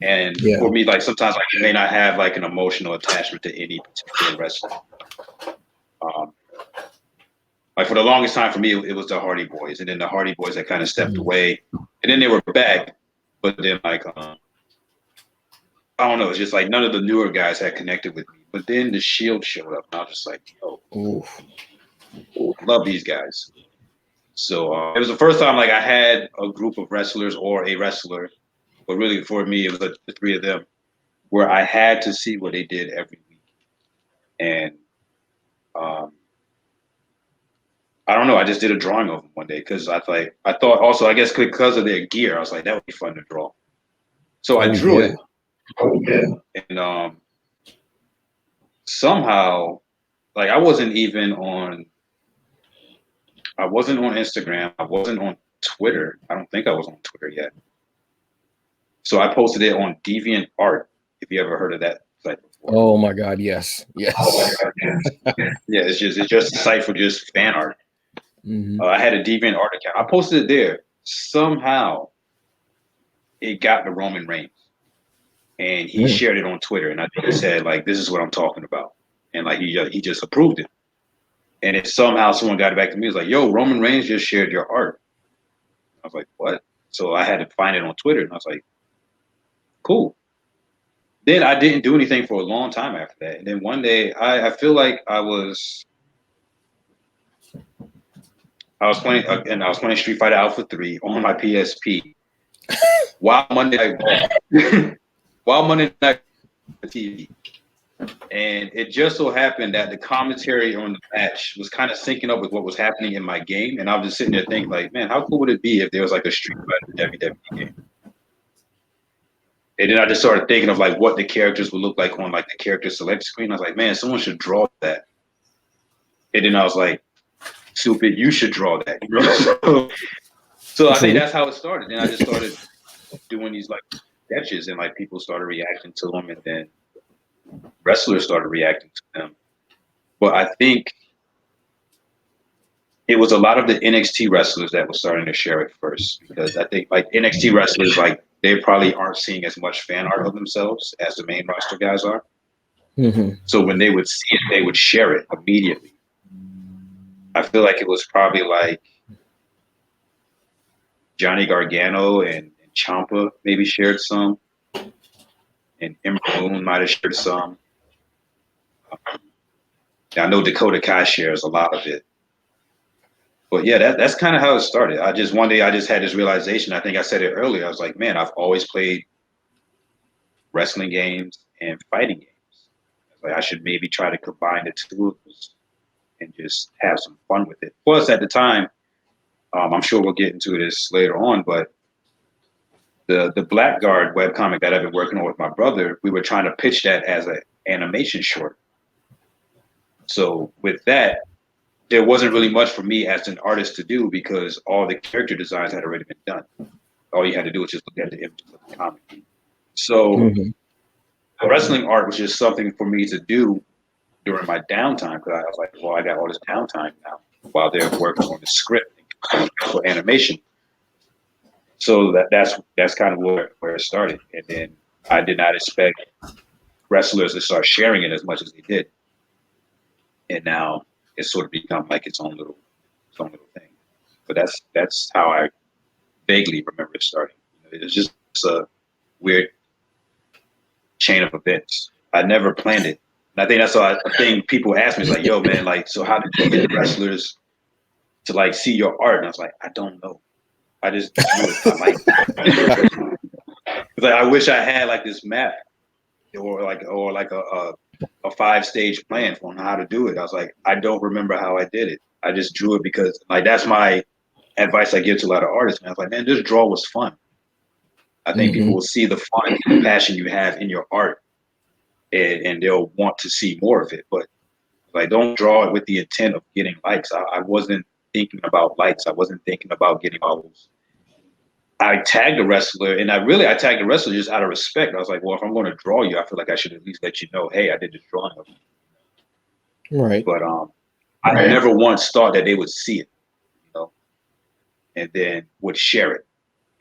And for me, like sometimes like you may not have like an emotional attachment to any particular wrestler. Like for the longest time for me, it was the Hardy Boys, and then the Hardy Boys that kind of stepped away, and then they were back, but then like I don't know, it's just like none of the newer guys had connected with me. But then the Shield showed up, and I was just like, yo, I love these guys. So it was the first time like I had a group of wrestlers or a wrestler, but really for me it was the three of them, where I had to see what they did every week. And I don't know, I just did a drawing of them one day because I thought also, I guess because of their gear, I was like, that would be fun to draw. So I drew it. Oh, yeah. And somehow, like I wasn't on Instagram. I wasn't on Twitter. I don't think I was on Twitter yet. So I posted it on DeviantArt. If you ever heard of that site before. Oh my God, yes. Yeah, it's just a site for just fan art. Mm-hmm. I had a DeviantArt account. I posted it there. Somehow, it got to Roman Reigns, and he shared it on Twitter. And I think he said like, "This is what I'm talking about," and like he just approved it. And it somehow someone got it back to me. It was like, "Yo, Roman Reigns just shared your art." I was like, "What?" So I had to find it on Twitter, and I was like, "Cool." Then I didn't do anything for a long time after that. And then one day, I feel like I was playing, and I was playing Street Fighter Alpha 3 on my PSP while Monday Night TV. And it just so happened that the commentary on the match was kind of syncing up with what was happening in my game. And I was just sitting there thinking, like, man, how cool would it be if there was like a Street Fighter WWE game? And then I just started thinking of like what the characters would look like on like the character select screen. I was like, man, someone should draw that. And then I was like, stupid, you should draw that. You know? So I think that's how it started. And I just started doing these like sketches, and like people started reacting to them, and then wrestlers started reacting to them. But I think it was a lot of the NXT wrestlers that was starting to share it first, because I think like NXT wrestlers, like they probably aren't seeing as much fan art of themselves as the main roster guys are. Mm-hmm. So when they would see it, they would share it immediately. I feel like it was probably like Johnny Gargano and Ciampa maybe shared some, and Ember Moon might have shared some. I know Dakota Kai shares a lot of it. But yeah, that's kind of how it started. One day I just had this realization. I think I said it earlier. I was like, man, I've always played wrestling games and fighting games. Like I should maybe try to combine the two of those and just have some fun with it. Plus, at the time, I'm sure we'll get into this later on, but the Blackguard webcomic that I've been working on with my brother, we were trying to pitch that as an animation short. So with that, there wasn't really much for me as an artist to do because all the character designs had already been done. All you had to do was just look at the images of the comic. So wrestling art was just something for me to do during my downtime, because I was like, well, I got all this downtime now while they're working on the script for animation. So that's kind of where it started. And then I did not expect wrestlers to start sharing it as much as they did. And now it's sort of become like its own little thing. But that's how I vaguely remember it starting. It's just a weird chain of events. I never planned it. And I think that's a thing people ask me is like, yo, man, like, so how did you get the wrestlers to like see your art? And I was like, I don't know. I just drew it. I like it. Like, I wish I had like this map or like a 5-stage plan on how to do it. I was like, I don't remember how I did it. I just drew it because like that's my advice I give to a lot of artists. Man, I was like, man, this draw was fun. I think people will see the fun and passion you have in your art, and they'll want to see more of it. But like, don't draw it with the intent of getting likes. I wasn't thinking about likes. I wasn't thinking about getting all those. I tagged a wrestler, and I tagged the wrestler just out of respect. I was like, well, if I'm going to draw you, I feel like I should at least let you know, hey, I did this drawing of you. Right. But I never once thought that they would see it, and then would share it,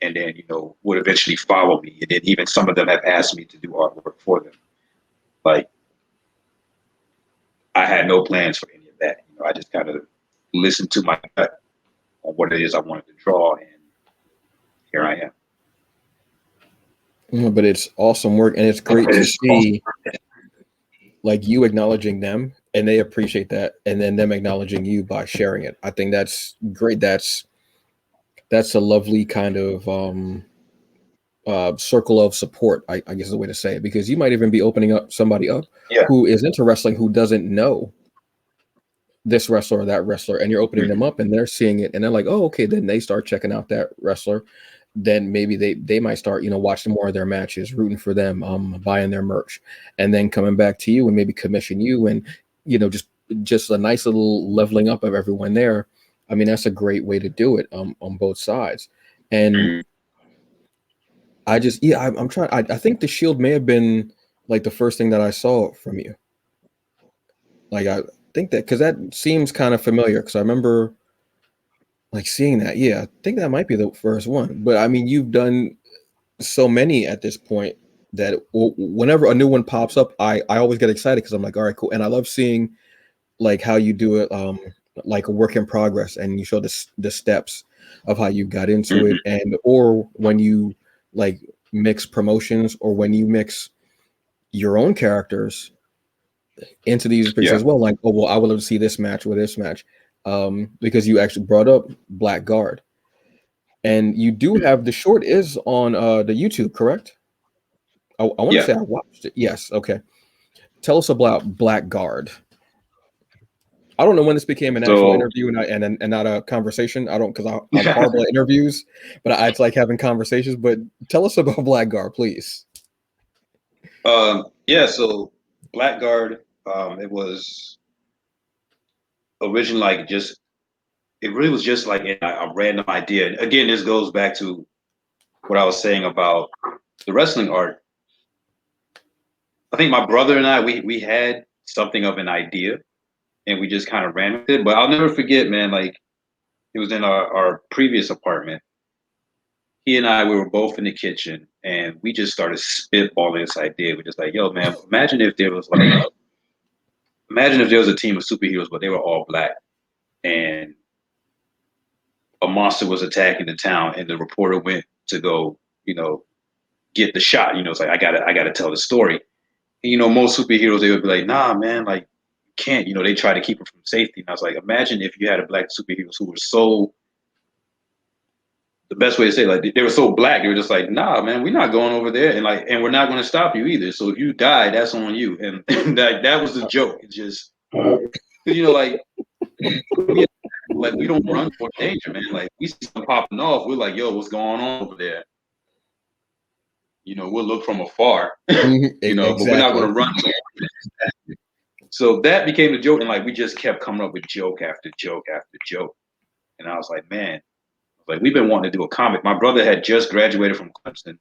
and then, would eventually follow me. And then even some of them have asked me to do artwork for them. Like, I had no plans for any of that. I just kind of listened to my gut on what it is I wanted to draw, and here I am. Yeah, but it's awesome work, and it's great to see like you acknowledging them, and they appreciate that, and then them acknowledging you by sharing it. I think that's great. That's that's a lovely kind of circle of support, I guess is the way to say it, because you might even be opening up somebody up Yeah. who is into wrestling who doesn't know this wrestler or that wrestler, and you're opening them Mhm. up and they're seeing it and they're like, oh, okay, then they start checking out that wrestler. Then maybe they might start, watching more of their matches, rooting for them, buying their merch, and then coming back to you and maybe commission you, and just a nice little leveling up of everyone there. I mean, that's a great way to do it, on both sides. And Mhm. I just, yeah, I'm trying. I think the Shield may have been like the first thing that I saw from you. Like, I think that because that seems kind of familiar, because I remember like seeing that. Yeah, I think that might be the first one. But I mean, you've done so many at this point that whenever a new one pops up, I always get excited because I'm like, all right, cool. And I love seeing like how you do it, like a work in progress, and you show the steps of how you got into Mhm. it, and or when you like mix promotions, or when you mix your own characters into these pictures Yeah. as well. Like, oh well, I would love to see this match or this match, because you actually brought up Blackguard, and you do have the short is on the YouTube, correct? I want to Yeah. say I watched it. Yes. Okay. Tell us about Blackguard. I don't know when this became an actual So, interview and not a conversation. I don't, because I'm horrible at interviews, but I just like having conversations. But tell us about Blackguard, please. yeah. So Blackguard, it was originally like just it really was just like a random idea. Again, this goes back to what I was saying about the wrestling art. I think my brother and I we had something of an idea and we just kind of ran with it. But I'll never forget, man, like it was in our previous apartment. He and I we were both in the kitchen and we just started spitballing this idea. We're just like, yo, man, imagine if there was a team of superheroes, but they were all black and a monster was attacking the town and the reporter went to go, get the shot. It's like I gotta tell the story. And, most superheroes they would be like, nah, man, like you can't. They try to keep it from safety. And I was like, imagine if you had a black superheroes who were so the best way to say it, like they were so black, they were just like, nah, man, we're not going over there, and we're not going to stop you either. So if you die, that's on you. And that was the joke. It's just like like we don't run for danger, man. Like we see something popping off, we're like, yo, what's going on over there? We'll look from afar, Mhm, but we're not going exactly. to run. So that became the joke, and like we just kept coming up with joke after joke after joke. And I was like, man, like we've been wanting to do a comic. My brother had just graduated from Clemson.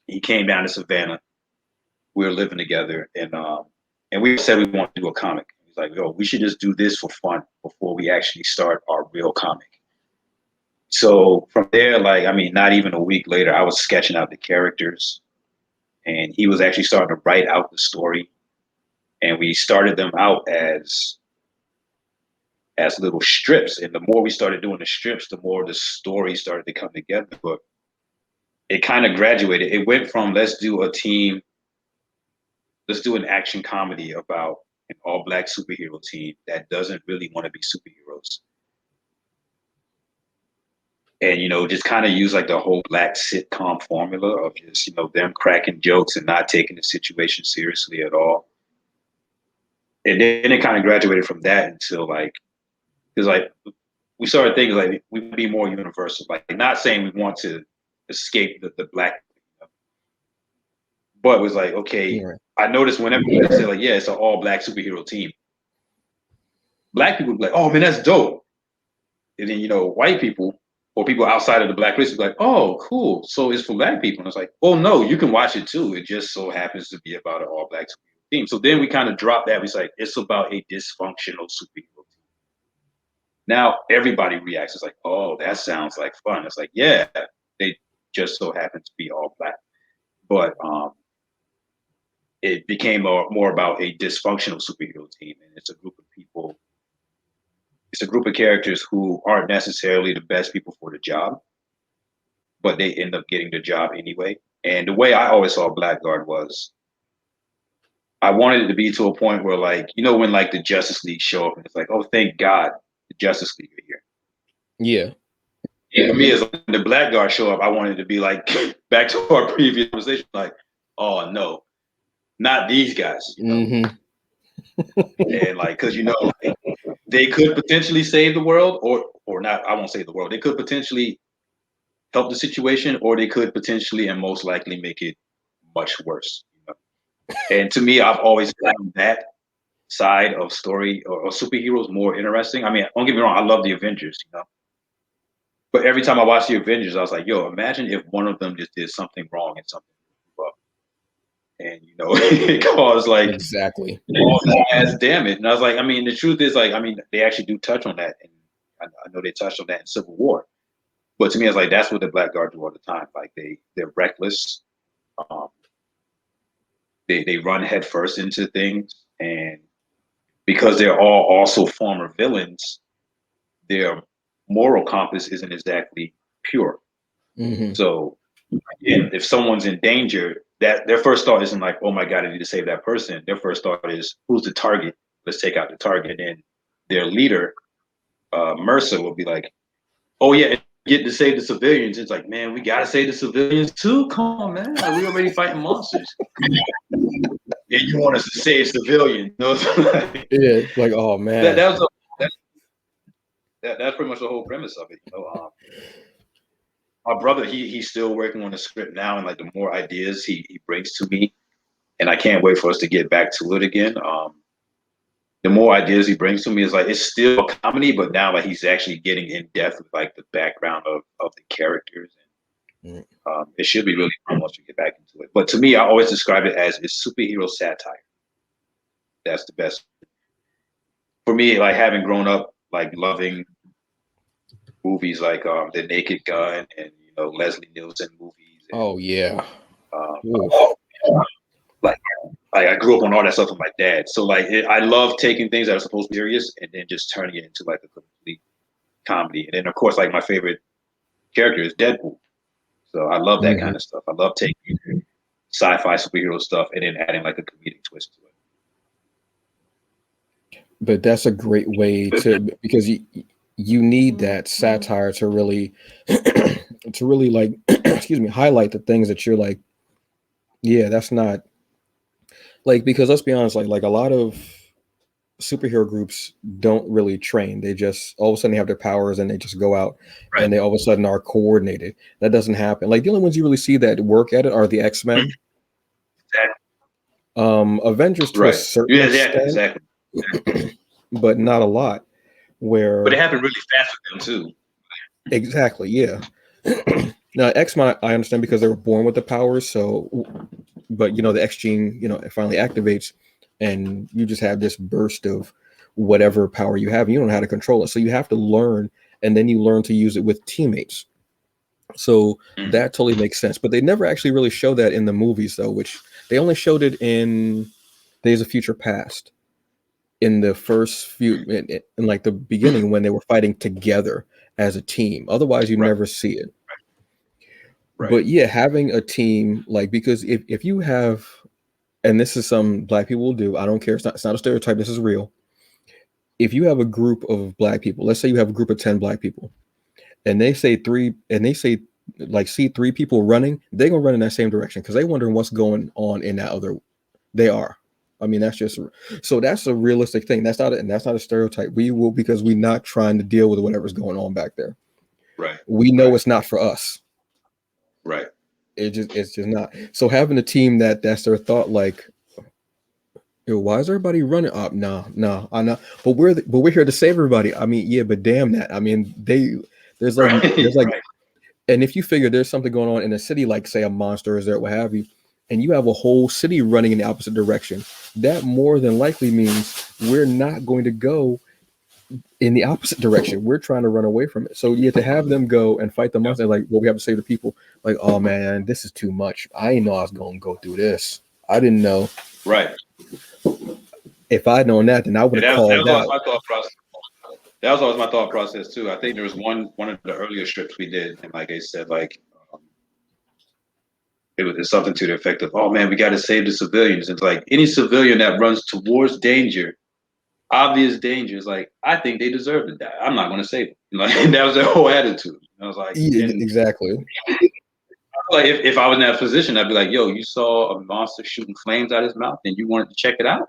He came down to Savannah. We were living together, and we said we want to do a comic. He's like, yo, we should just do this for fun before we actually start our real comic. So from there, like, I mean, not even a week later, I was sketching out the characters, and he was actually starting to write out the story. And we started them out as little strips. And the more we started doing the strips, the more the story started to come together. But it kind of graduated. It went from let's do an action comedy about an all black superhero team that doesn't really want to be superheroes. And just kind of use like the whole black sitcom formula of just them cracking jokes and not taking the situation seriously at all. And then it kind of graduated from that until like because like we started thinking like we would be more universal. Like not saying we want to escape the black, but it was like okay. Right. I noticed whenever we say like yeah, it's an all black superhero team, black people would be like, oh man, that's dope. And then white people or people outside of the black race would be like, oh cool, so it's for black people. And it's like, oh no, you can watch it too. It just so happens to be about an all black superhero team. So then we kind of dropped that. It's like it's about a dysfunctional superhero team. Now everybody reacts. It's like, oh, that sounds like fun. It's like, yeah, they just so happen to be all black. But it became more about a dysfunctional superhero team, and it's a group of people. It's a group of characters who aren't necessarily the best people for the job, but they end up getting the job anyway. And the way I always saw Blackguard was I wanted it to be to a point where, like, when like the Justice League show up and it's like, oh, thank God the Justice League are here. Yeah. Yeah, for me, as when the black guard show up, I wanted to be like back to our previous conversation, like, oh no, not these guys, Mm-hmm. and like, because like, they could potentially save the world, or not. I won't save the world. They could potentially help the situation, or they could potentially and most likely make it much worse. And to me, I've always found that side of story or superheroes more interesting. I mean, don't get me wrong, I love the Avengers, but every time I watch the Avengers, I was like, yo, imagine if one of them just did something wrong and something up, and it caused like Exactly. all that damage. And I was like, I mean, the truth is, like, I mean, they actually do touch on that, and I know they touched on that in Civil War. But to me, it's like that's what the Black Guard do all the time. Like they're reckless. Um, they run headfirst into things, and because they're all also former villains, their moral compass isn't exactly pure. Mm-hmm. So, if someone's in danger, that their first thought isn't like, "Oh my God, I need to save that person." Their first thought is, "Who's the target? Let's take out the target." And their leader, Mercer, will be like, "Oh yeah, get to save the civilians." It's like, man, we gotta save the civilians too. Come on, man, like, we already fighting monsters. And you want us to save civilians? Yeah, like, oh man. that was that's pretty much the whole premise of it. My brother, he's still working on the script now, and like the more ideas he brings to me, and I can't wait for us to get back to it again. The more ideas he brings to me is like it's still a comedy, but now like he's actually getting in depth with like the background of the characters, and it should be really fun once we get back into it. But to me, I always describe it as it's superhero satire. That's the best for me. Like having grown up, like loving movies like The Naked Gun and Leslie Nielsen movies, and Oh yeah. um, Ooh. like I grew up on all that stuff with my dad. So like I love taking things that are supposed to be serious and then just turning it into like a complete comedy. And then of course like my favorite character is Deadpool. So I love that kind of stuff. I love taking sci-fi superhero stuff and then adding like a comedic twist to But that's a great way to, because you need that satire to really to really like excuse me, highlight the things that you're like, yeah, that's not like, because let's be honest, like a lot of superhero groups don't really train. They just all of a sudden they have their powers and they just go out Right. and they all of a sudden are coordinated. That doesn't happen. Like the only ones you really see that work at it are the X-Men. Avengers to a Right. certain Yeah, extent, exactly. but not a lot. But Where it happened really fast with them too. exactly, yeah. Now X-Men I understand because they were born with the powers, so but the X gene, it finally activates and you just have this burst of whatever power you have. And you don't know how to control it. So you have to learn, and then you learn to use it with teammates. So that totally makes sense. But they never actually really show that in the movies though, which they only showed it in Days of Future Past. In the first few in like the beginning when they were fighting together as a team. Otherwise you Right. never see it. Right. But yeah, having a team, like, because if you have, and this is some black people will do, I don't care, it's not a stereotype, this is real. If you have a group of black people, let's say you have a group of 10 black people, and they say like see three people running, they're gonna run in that same direction because they wondering what's going on in that other. They are. I mean, that's just, so that's a realistic thing. That's not a stereotype. We will, because we're not trying to deal with whatever's going on back there. Right. We know Right. it's not for us. Right. It's just not. So having a team that's their thought, like, yo, why is everybody running up? No, I know, but we're here to save everybody. I mean, yeah, but damn that. I mean, there's like Right. and if you figure there's something going on in a city, like say a monster is there, what have you, and you have a whole city running in the opposite direction, that more than likely means we're not going to go in the opposite direction. We're trying to run away from it. So yeah, to have them go and fight the monster, like, well, we have to save the people. Like, oh man, this is too much. I didn't know I was going to go through this. I didn't know. Right. If I'd known that, then I would have called that was out. my thought process. That was always my thought process too. I think there was one of the earlier strips we did, and like I said, like it's something to the effect of, "Oh man, we got to save the civilians." It's like any civilian that runs towards danger, obvious danger, is like, I think they deserve to die. I'm not going to save them. Like that was their whole attitude. And I was like, Yeah, and exactly. like if I was in that position, I'd be like, yo, you saw a monster shooting flames out of his mouth and you wanted to check it out?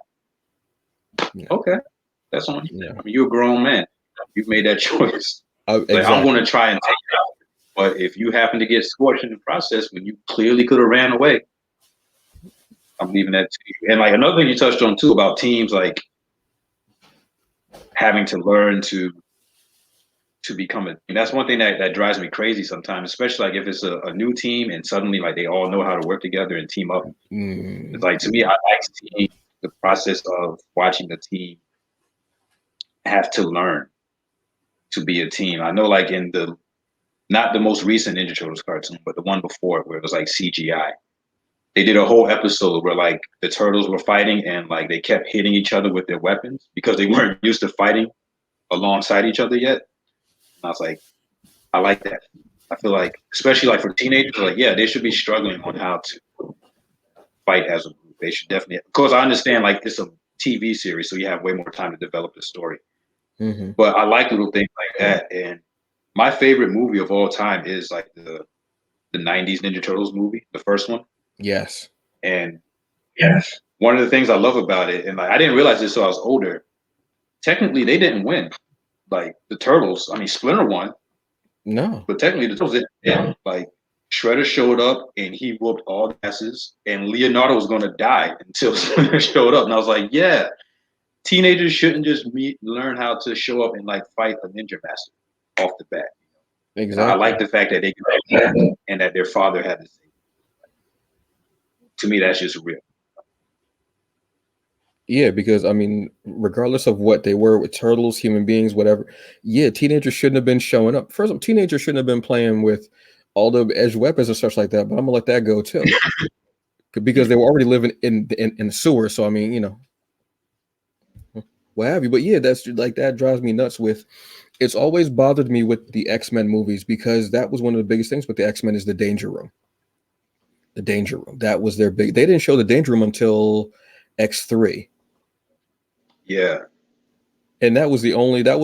Yeah, Okay, that's on you. yeah. I mean, you're a grown man. You've made that choice. Like, I'm going Exactly. to try and take it out. But if you happen to get scorched in the process when you clearly could have ran away, I'm leaving that to you. And like another thing you touched on too about teams, like having to learn to become a. And that's one thing that drives me crazy sometimes, especially like if it's a new team and suddenly like they all know how to work together and team up. It's like to me, I like seeing the process of watching the team have to learn to be a team. I know, like in the not the most recent Ninja Turtles cartoon, but the one before it, where it was like CGI. They did a whole episode where like the turtles were fighting and like they kept hitting each other with their weapons because they weren't used to fighting alongside each other yet. And I was like, I like that. I feel like, especially like for teenagers, like yeah, they should be struggling on how to fight as a group. They should definitely. Of course, I understand like it's a TV series, so you have way more time to develop the story. Mm-hmm. But I like little things like that. And my favorite movie of all time is like the '90s Ninja Turtles movie, the first one. Yes. And yes, one of the things I love about it, and like I didn't realize this until I was older. Technically, they didn't win. Like the Turtles, I mean Splinter won, No. but technically the Turtles didn't win. Like Shredder showed up and he whooped all the asses, and Leonardo was going to die until Splinter showed up. And I was like, yeah, teenagers shouldn't just learn how to show up and like fight a ninja master off the bat. And I Exactly. like the fact that they could and that their father had to say. To me, that's just real. Yeah, because I mean, regardless of what they were with turtles, human beings, whatever, yeah, teenagers shouldn't have been showing up. First of all, teenagers shouldn't have been playing with all the edge weapons and stuff like that, but I'm gonna let that go too. Because they were already living in the sewer. So I mean, what have you. But yeah, that's like that drives me nuts with it's always bothered me with the X-Men movies because that was one of the biggest things with the X-Men is the danger room. The danger room. That was their big they didn't show the danger room until X3. Yeah. And that was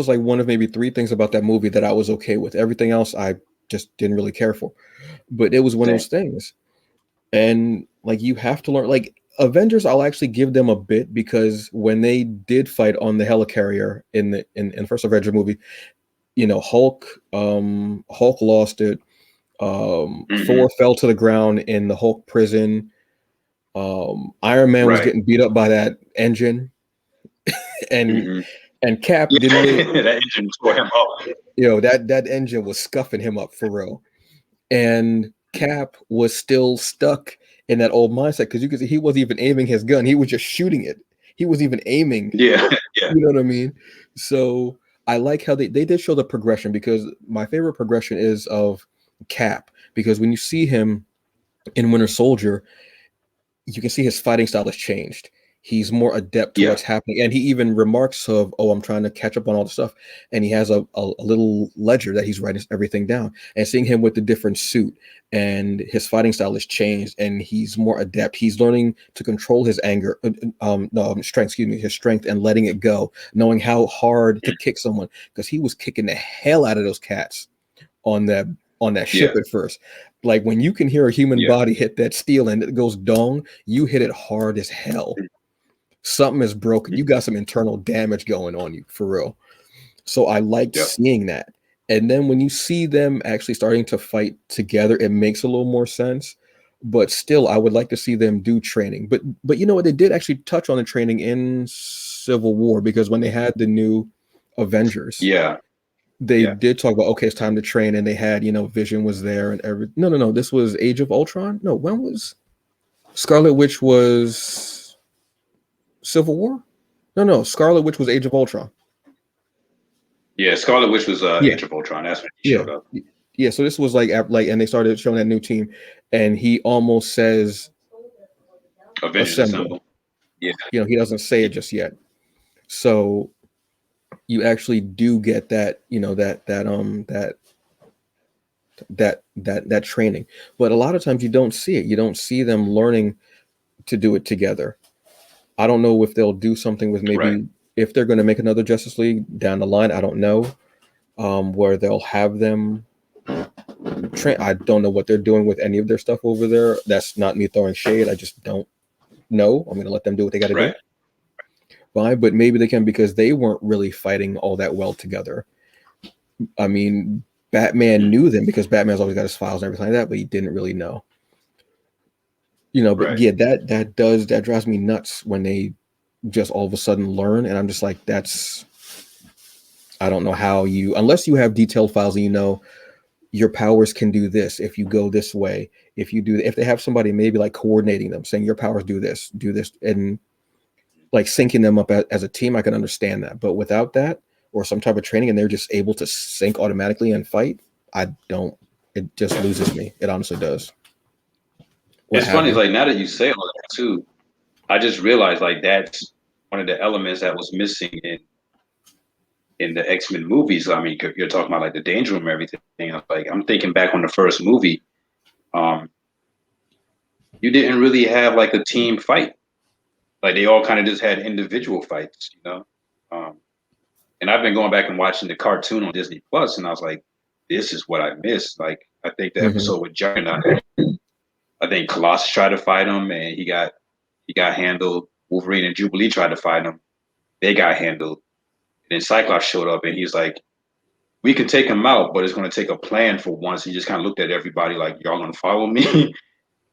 like one of maybe three things about that movie that I was okay with. Everything else I just didn't really care for. But it was one of Same. those things. And like you have to learn like Avengers, I'll actually give them a bit because when they did fight on the helicarrier in the first Avenger movie, Hulk lost it. Thor fell to the ground in the Hulk prison. Iron Man was Right. getting beat up by that engine, and and Cap didn't really. That engine tore him up. That engine was scuffing him up for real, and Cap was still stuck in that old mindset because you could see he wasn't even aiming his gun; he was just shooting it. He was even aiming. Yeah, yeah. You know what I mean? So I like how they did show the progression because my favorite progression is of Cap because when you see him in Winter Soldier, you can see his fighting style has changed. He's more adept to what's happening. And he even remarks of, oh, I'm trying to catch up on all the stuff. And he has a little ledger that he's writing everything down. And seeing him with the different suit and his fighting style has changed and he's more adept. He's learning to control his anger, his strength and letting it go, knowing how hard to kick someone because he was kicking the hell out of those cats on that ship at first. Like when you can hear a human body hit that steel and it goes dong, you hit it hard as hell. Something is broken. You got some internal damage going on you for real. So I liked seeing that. And then when you see them actually starting to fight together, it makes a little more sense. But still, I would like to see them do training. But you know what? They did actually touch on the training in Civil War because when they had the new Avengers, they did talk about, okay, it's time to train. And they had, Vision was there and every. No. This was Age of Ultron. No, when was Scarlet Witch was Civil War? No. Scarlet Witch was Age of Ultron. Yeah, Scarlet Witch was Age of Ultron. That's when he showed up. Yeah, so this was like, and they started showing that new team, and he almost says Avengers Assemble. Yeah. He doesn't say it just yet. So you actually do get that, that training. But a lot of times you don't see it. You don't see them learning to do it together. I don't know if they'll do something with maybe if they're going to make another Justice League down the line. I don't know where they'll have them I don't know what they're doing with any of their stuff over there. That's not me throwing shade. I just don't know. I'm gonna let them do what they got to do. Right. Fine, but maybe they can because they weren't really fighting all that well together. I mean, Batman knew them because Batman's always got his files and everything like that, but he didn't really know. But Right. yeah, that drives me nuts when they just all of a sudden learn, and I'm just like, I don't know how unless you have detailed files and your powers can do this if you go this way. If they have somebody maybe like coordinating them, saying your powers do this, and like syncing them up as a team, I can understand that. But without that or some type of training, and they're just able to sync automatically and fight, I don't. It just loses me. It honestly does. It's funny, like now that you say all that too, I just realized like that's one of the elements that was missing in the X-Men movies. I mean, you're talking about like the Danger Room and everything. Like I'm thinking back on the first movie. You didn't really have like a team fight. Like they all kind of just had individual fights, and I've been going back and watching the cartoon on Disney Plus, and I was like, this is what I missed. Like I think the episode with Juggernaut, I think Colossus tried to fight him, and he got handled. Wolverine and Jubilee tried to fight him, they got handled. And then Cyclops showed up, and he's like, we can take him out, but it's going to take a plan for once. He just kind of looked at everybody like, y'all going to follow me?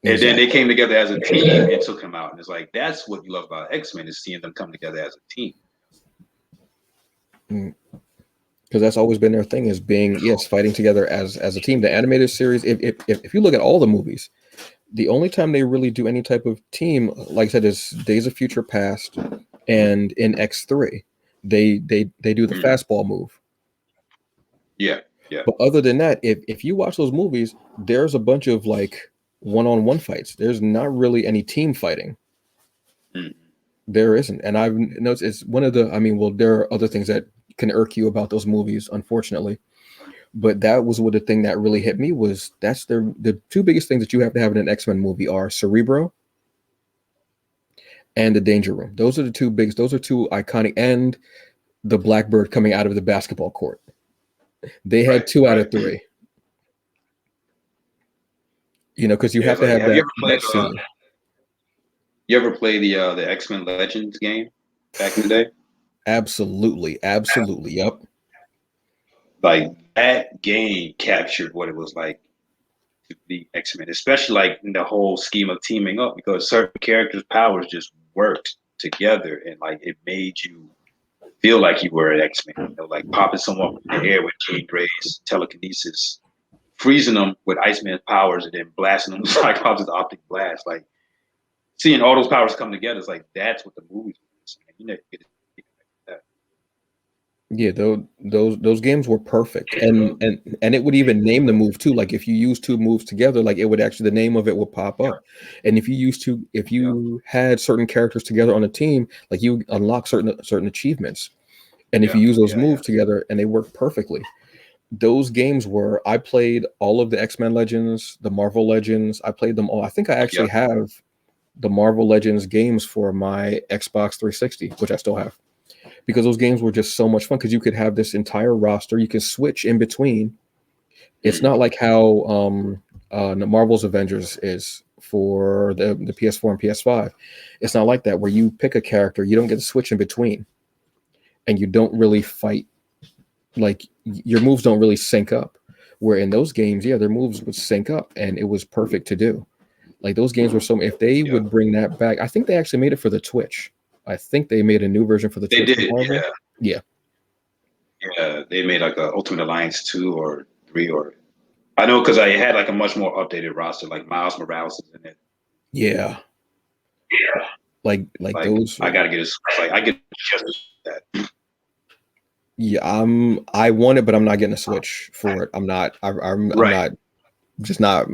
And then they came together as a team and took him out. And it's like, that's what you love about X-Men, is seeing them come together as a team. Because that's always been their thing, is being fighting together as a team. The animated series, if you look at all the movies, the only time they really do any type of team, like I said, is Days of Future Past, and in X3, they do the fastball move. Yeah. But other than that, if you watch those movies, there's a bunch of like one-on-one fights. There's not really any team fighting. There isn't. And I've noticed it's one of the, there are other things that can irk you about those movies, unfortunately. But that was what the thing that really hit me was that's the two biggest things that you have to have in an X-Men movie are Cerebro and the Danger Room. Those are the two biggest, those are two iconic, and the Blackbird coming out of the basketball court. They had 2 out of 3. Because you have to have that scene. You ever play the X-Men Legends game back in the day? Absolutely. Yep. Like that game captured what it was like to be X-Men, especially like in the whole scheme of teaming up, because certain characters' powers just worked together, and like it made you feel like you were an X-Men. Like popping someone in the air with Jean Grey's telekinesis, freezing them with Iceman's powers, and then blasting them with Cyclops' optic blast. Like seeing all those powers come together, it's like that's what the movies were. Yeah, those games were perfect, and it would even name the move too. Like if you use 2 moves together, like it would actually, the name of it would pop up. And if you had certain characters together on a team, like you unlock certain achievements. And if you use those moves together, and they work perfectly. Those games I played all of the X-Men Legends, the Marvel Legends. I played them all. I think I actually have the Marvel Legends games for my Xbox 360, which I still have. Because those games were just so much fun, because you could have this entire roster. You can switch in between. It's not like how Marvel's Avengers is for the PS4 and PS5. It's not like that, where you pick a character, you don't get to switch in between, and you don't really fight. Like your moves don't really sync up. Where in those games, their moves would sync up, and it was perfect to do. Like those games were if they would bring that back, I think they actually made it for the Twitch. I think they made a new version for the Twitch. They did, yeah. They made like a Ultimate Alliance 2 or 3, or I know, because I had like a much more updated roster. Like Miles Morales is in it. Yeah. Like those. I gotta get it. Like I get just that. Yeah, I want it, but I'm not getting a Switch for it. I'm not. I'm not. Just not.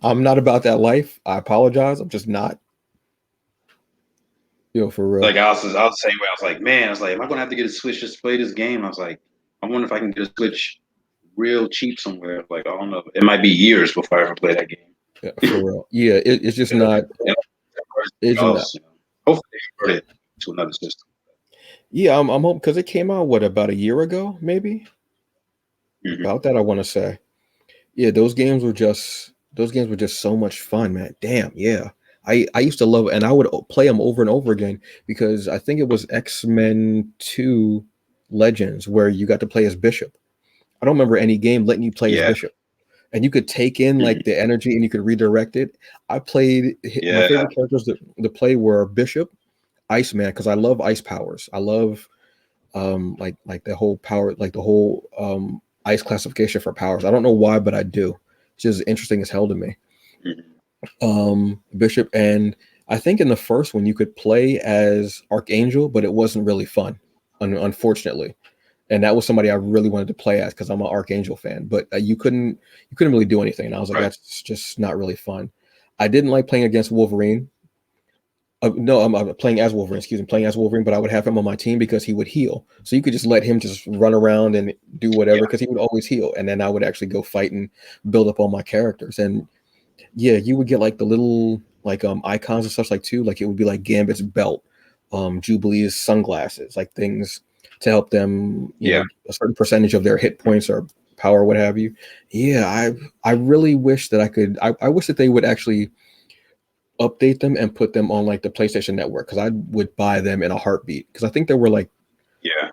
I'm not about that life. I apologize. I'm just not. For real. Like I was the same way. I was like, man, am I gonna have to get a Switch just to play this game? I was like, I wonder if I can get a Switch real cheap somewhere. Like I don't know. It might be years before I ever play that game. Yeah, for real. Yeah, it's just not. It's not. Hopefully they convert it to another system. Yeah, I'm hoping, because it came out about a year ago, maybe. About that, I want to say. Yeah, those games were just so much fun, man. Damn, yeah. I used to love it, and I would play them over and over again because I think it was X-Men 2 Legends where you got to play as Bishop. I don't remember any game letting you play as Yeah. Bishop. And you could take in like Mhm. the energy and you could redirect it. I played my Yeah. favorite characters to play were Bishop, Iceman, because I love ice powers. I love like the whole power, like the whole ice classification for powers. I don't know why, but I do. It's just interesting as hell to me. Mhm. Bishop, and I think in the first one you could play as Archangel, but it wasn't really fun, unfortunately. And that was somebody I really wanted to play as because I'm an Archangel fan. But you couldn't really do anything. And I was like, Right. that's just not really fun. I didn't like playing against Wolverine. No, I'm playing as Wolverine. Excuse me, playing as Wolverine. But I would have him on my team because he would heal. So you could just let him just run around and do whatever Yeah. because he would always heal. And then I would actually go fight and build up all my characters. And yeah, you would get like the little like icons and stuff like too. Like it would be like Gambit's belt, Jubilee's sunglasses, like things to help them, Yeah. a certain percentage of their hit points or power, what have you. Yeah, I really wish that I could. I wish that they would actually update them and put them on like the PlayStation Network because I would buy them in a heartbeat. Because I think Yeah.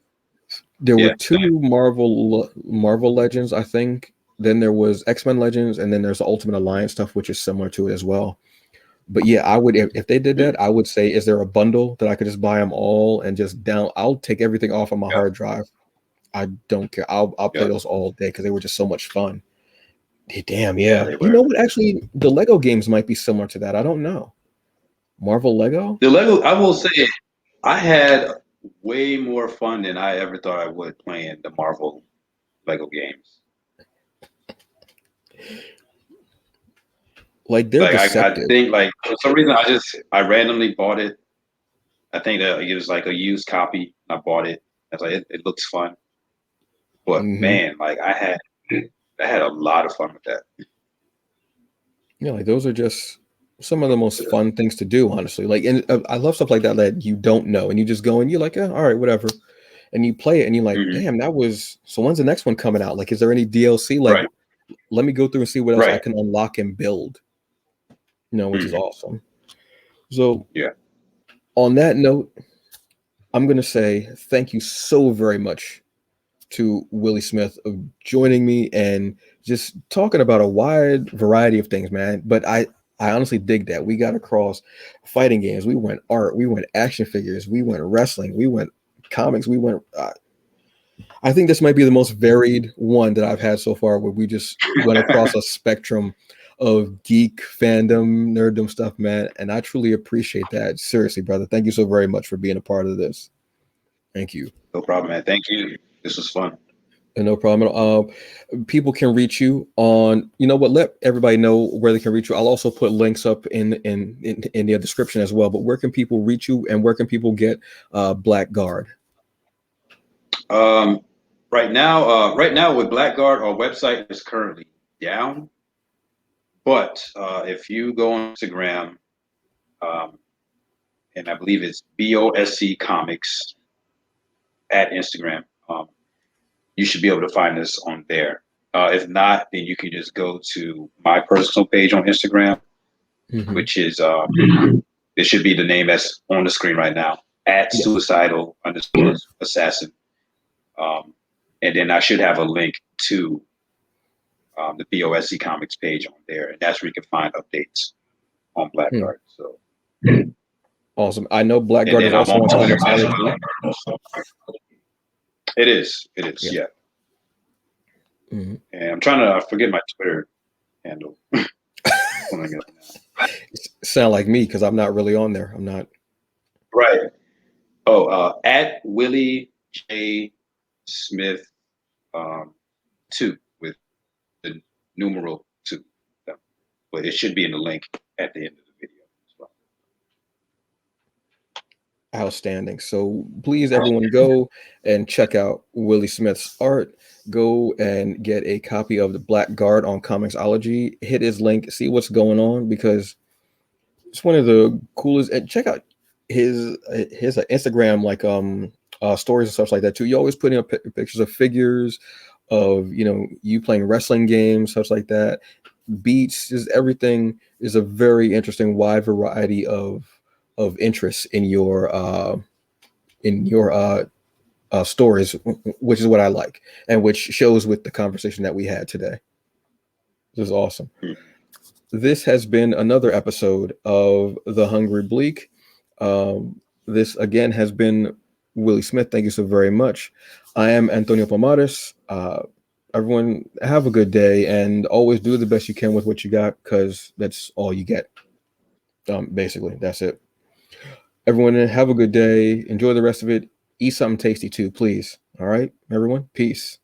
there were Yeah. two Marvel Legends, I think. Then there was X-Men Legends, and then there's the Ultimate Alliance stuff, which is similar to it as well. But yeah, I would if they did that, I would say, is there a bundle that I could just buy them all and just down? I'll take everything off of my Yeah. hard drive. I don't care. I'll play Yeah. those all day because they were just so much fun. Damn, Yeah. yeah. They You were. know what? Actually, the Lego games might be similar to that. I don't know. Marvel Lego? The Lego, I will say, I had way more fun than I ever thought I would playing the Marvel Lego games. Like they're Like I deceptive. think like for some reason I randomly bought it. I think that it was like a used copy. I bought it. I was like, it looks fun. But Hmm. man, like I had a lot of fun with that. Yeah, like those are just some of the most fun things to do, honestly. Like, and I love stuff like that that you don't know, and you just go and you're like, yeah, all right, whatever. And you play it, and you're like, Hmm. damn, that was so. When's the next one coming out? Like, is there any DLC? Like, Right. let me go through and see what else I Right. can unlock and build. Which is Hmm. awesome. So, Yeah. on that note, I'm gonna say thank you so very much to Willie Smith of joining me and just talking about a wide variety of things, man. But I honestly dig that we got across fighting games, we went art, we went action figures, we went wrestling, we went comics, we went. I think this might be the most varied one that I've had so far, where we just went across a spectrum of geek fandom, nerddom stuff, man. And I truly appreciate that. Seriously, brother. Thank you so very much for being a part of this. Thank you. No problem, man. Thank you. This was fun. And no problem at all. People can reach you on, you know what? Let everybody know where they can reach you. I'll also put links up in the description as well. But where can people reach you, and where can people get Blackguard? Um, right now with Blackguard, our website is currently down. But if you go on Instagram, um, and I believe it's BOSC Comics at Instagram, you should be able to find us on there. If not, then you can just go to my personal page on Instagram, Hmm. which is it should be the name that's on the screen right now at Yes. suicidal underscore assassin. Um, and then I should have a link to the BOSC Comics page on there, and that's where you can find updates on Hmm. Blackguard. So, Awesome. I know and Blackguard is then I'm also on on Twitter as Comixology. well. It is. It is. Yeah. Yeah. Mhm. And I'm trying to forget my Twitter handle. Pulling it up now. Sound like me because I'm not really on there. I'm not. Right. Oh, at Willie J Smith, 2 with the numeral 2. Yeah. But it should be in the link at the end of the video as well. Outstanding. So please, everyone, go and check out Willie Smith's art. Go and get a copy of the Blackguard on Comixology. Hit his link, see what's going on because it's one of the coolest. And check out his Instagram, like stories and stuff like that too. You always putting up pictures of figures, of, you know, you playing wrestling games, such like that, beats, just everything is a very interesting wide variety of interests in your stories, which is what I like, and which shows with the conversation that we had today. This is awesome. This has been another episode of The Hungry Bleak. This again has been Willie Smith. Thank you so very much. I am Antonio Pomares. Everyone, have a good day and always do the best you can with what you got, because that's all you get. Basically, that's it. Everyone, have a good day. Enjoy the rest of it. Eat something tasty too, please. All right, everyone. Peace.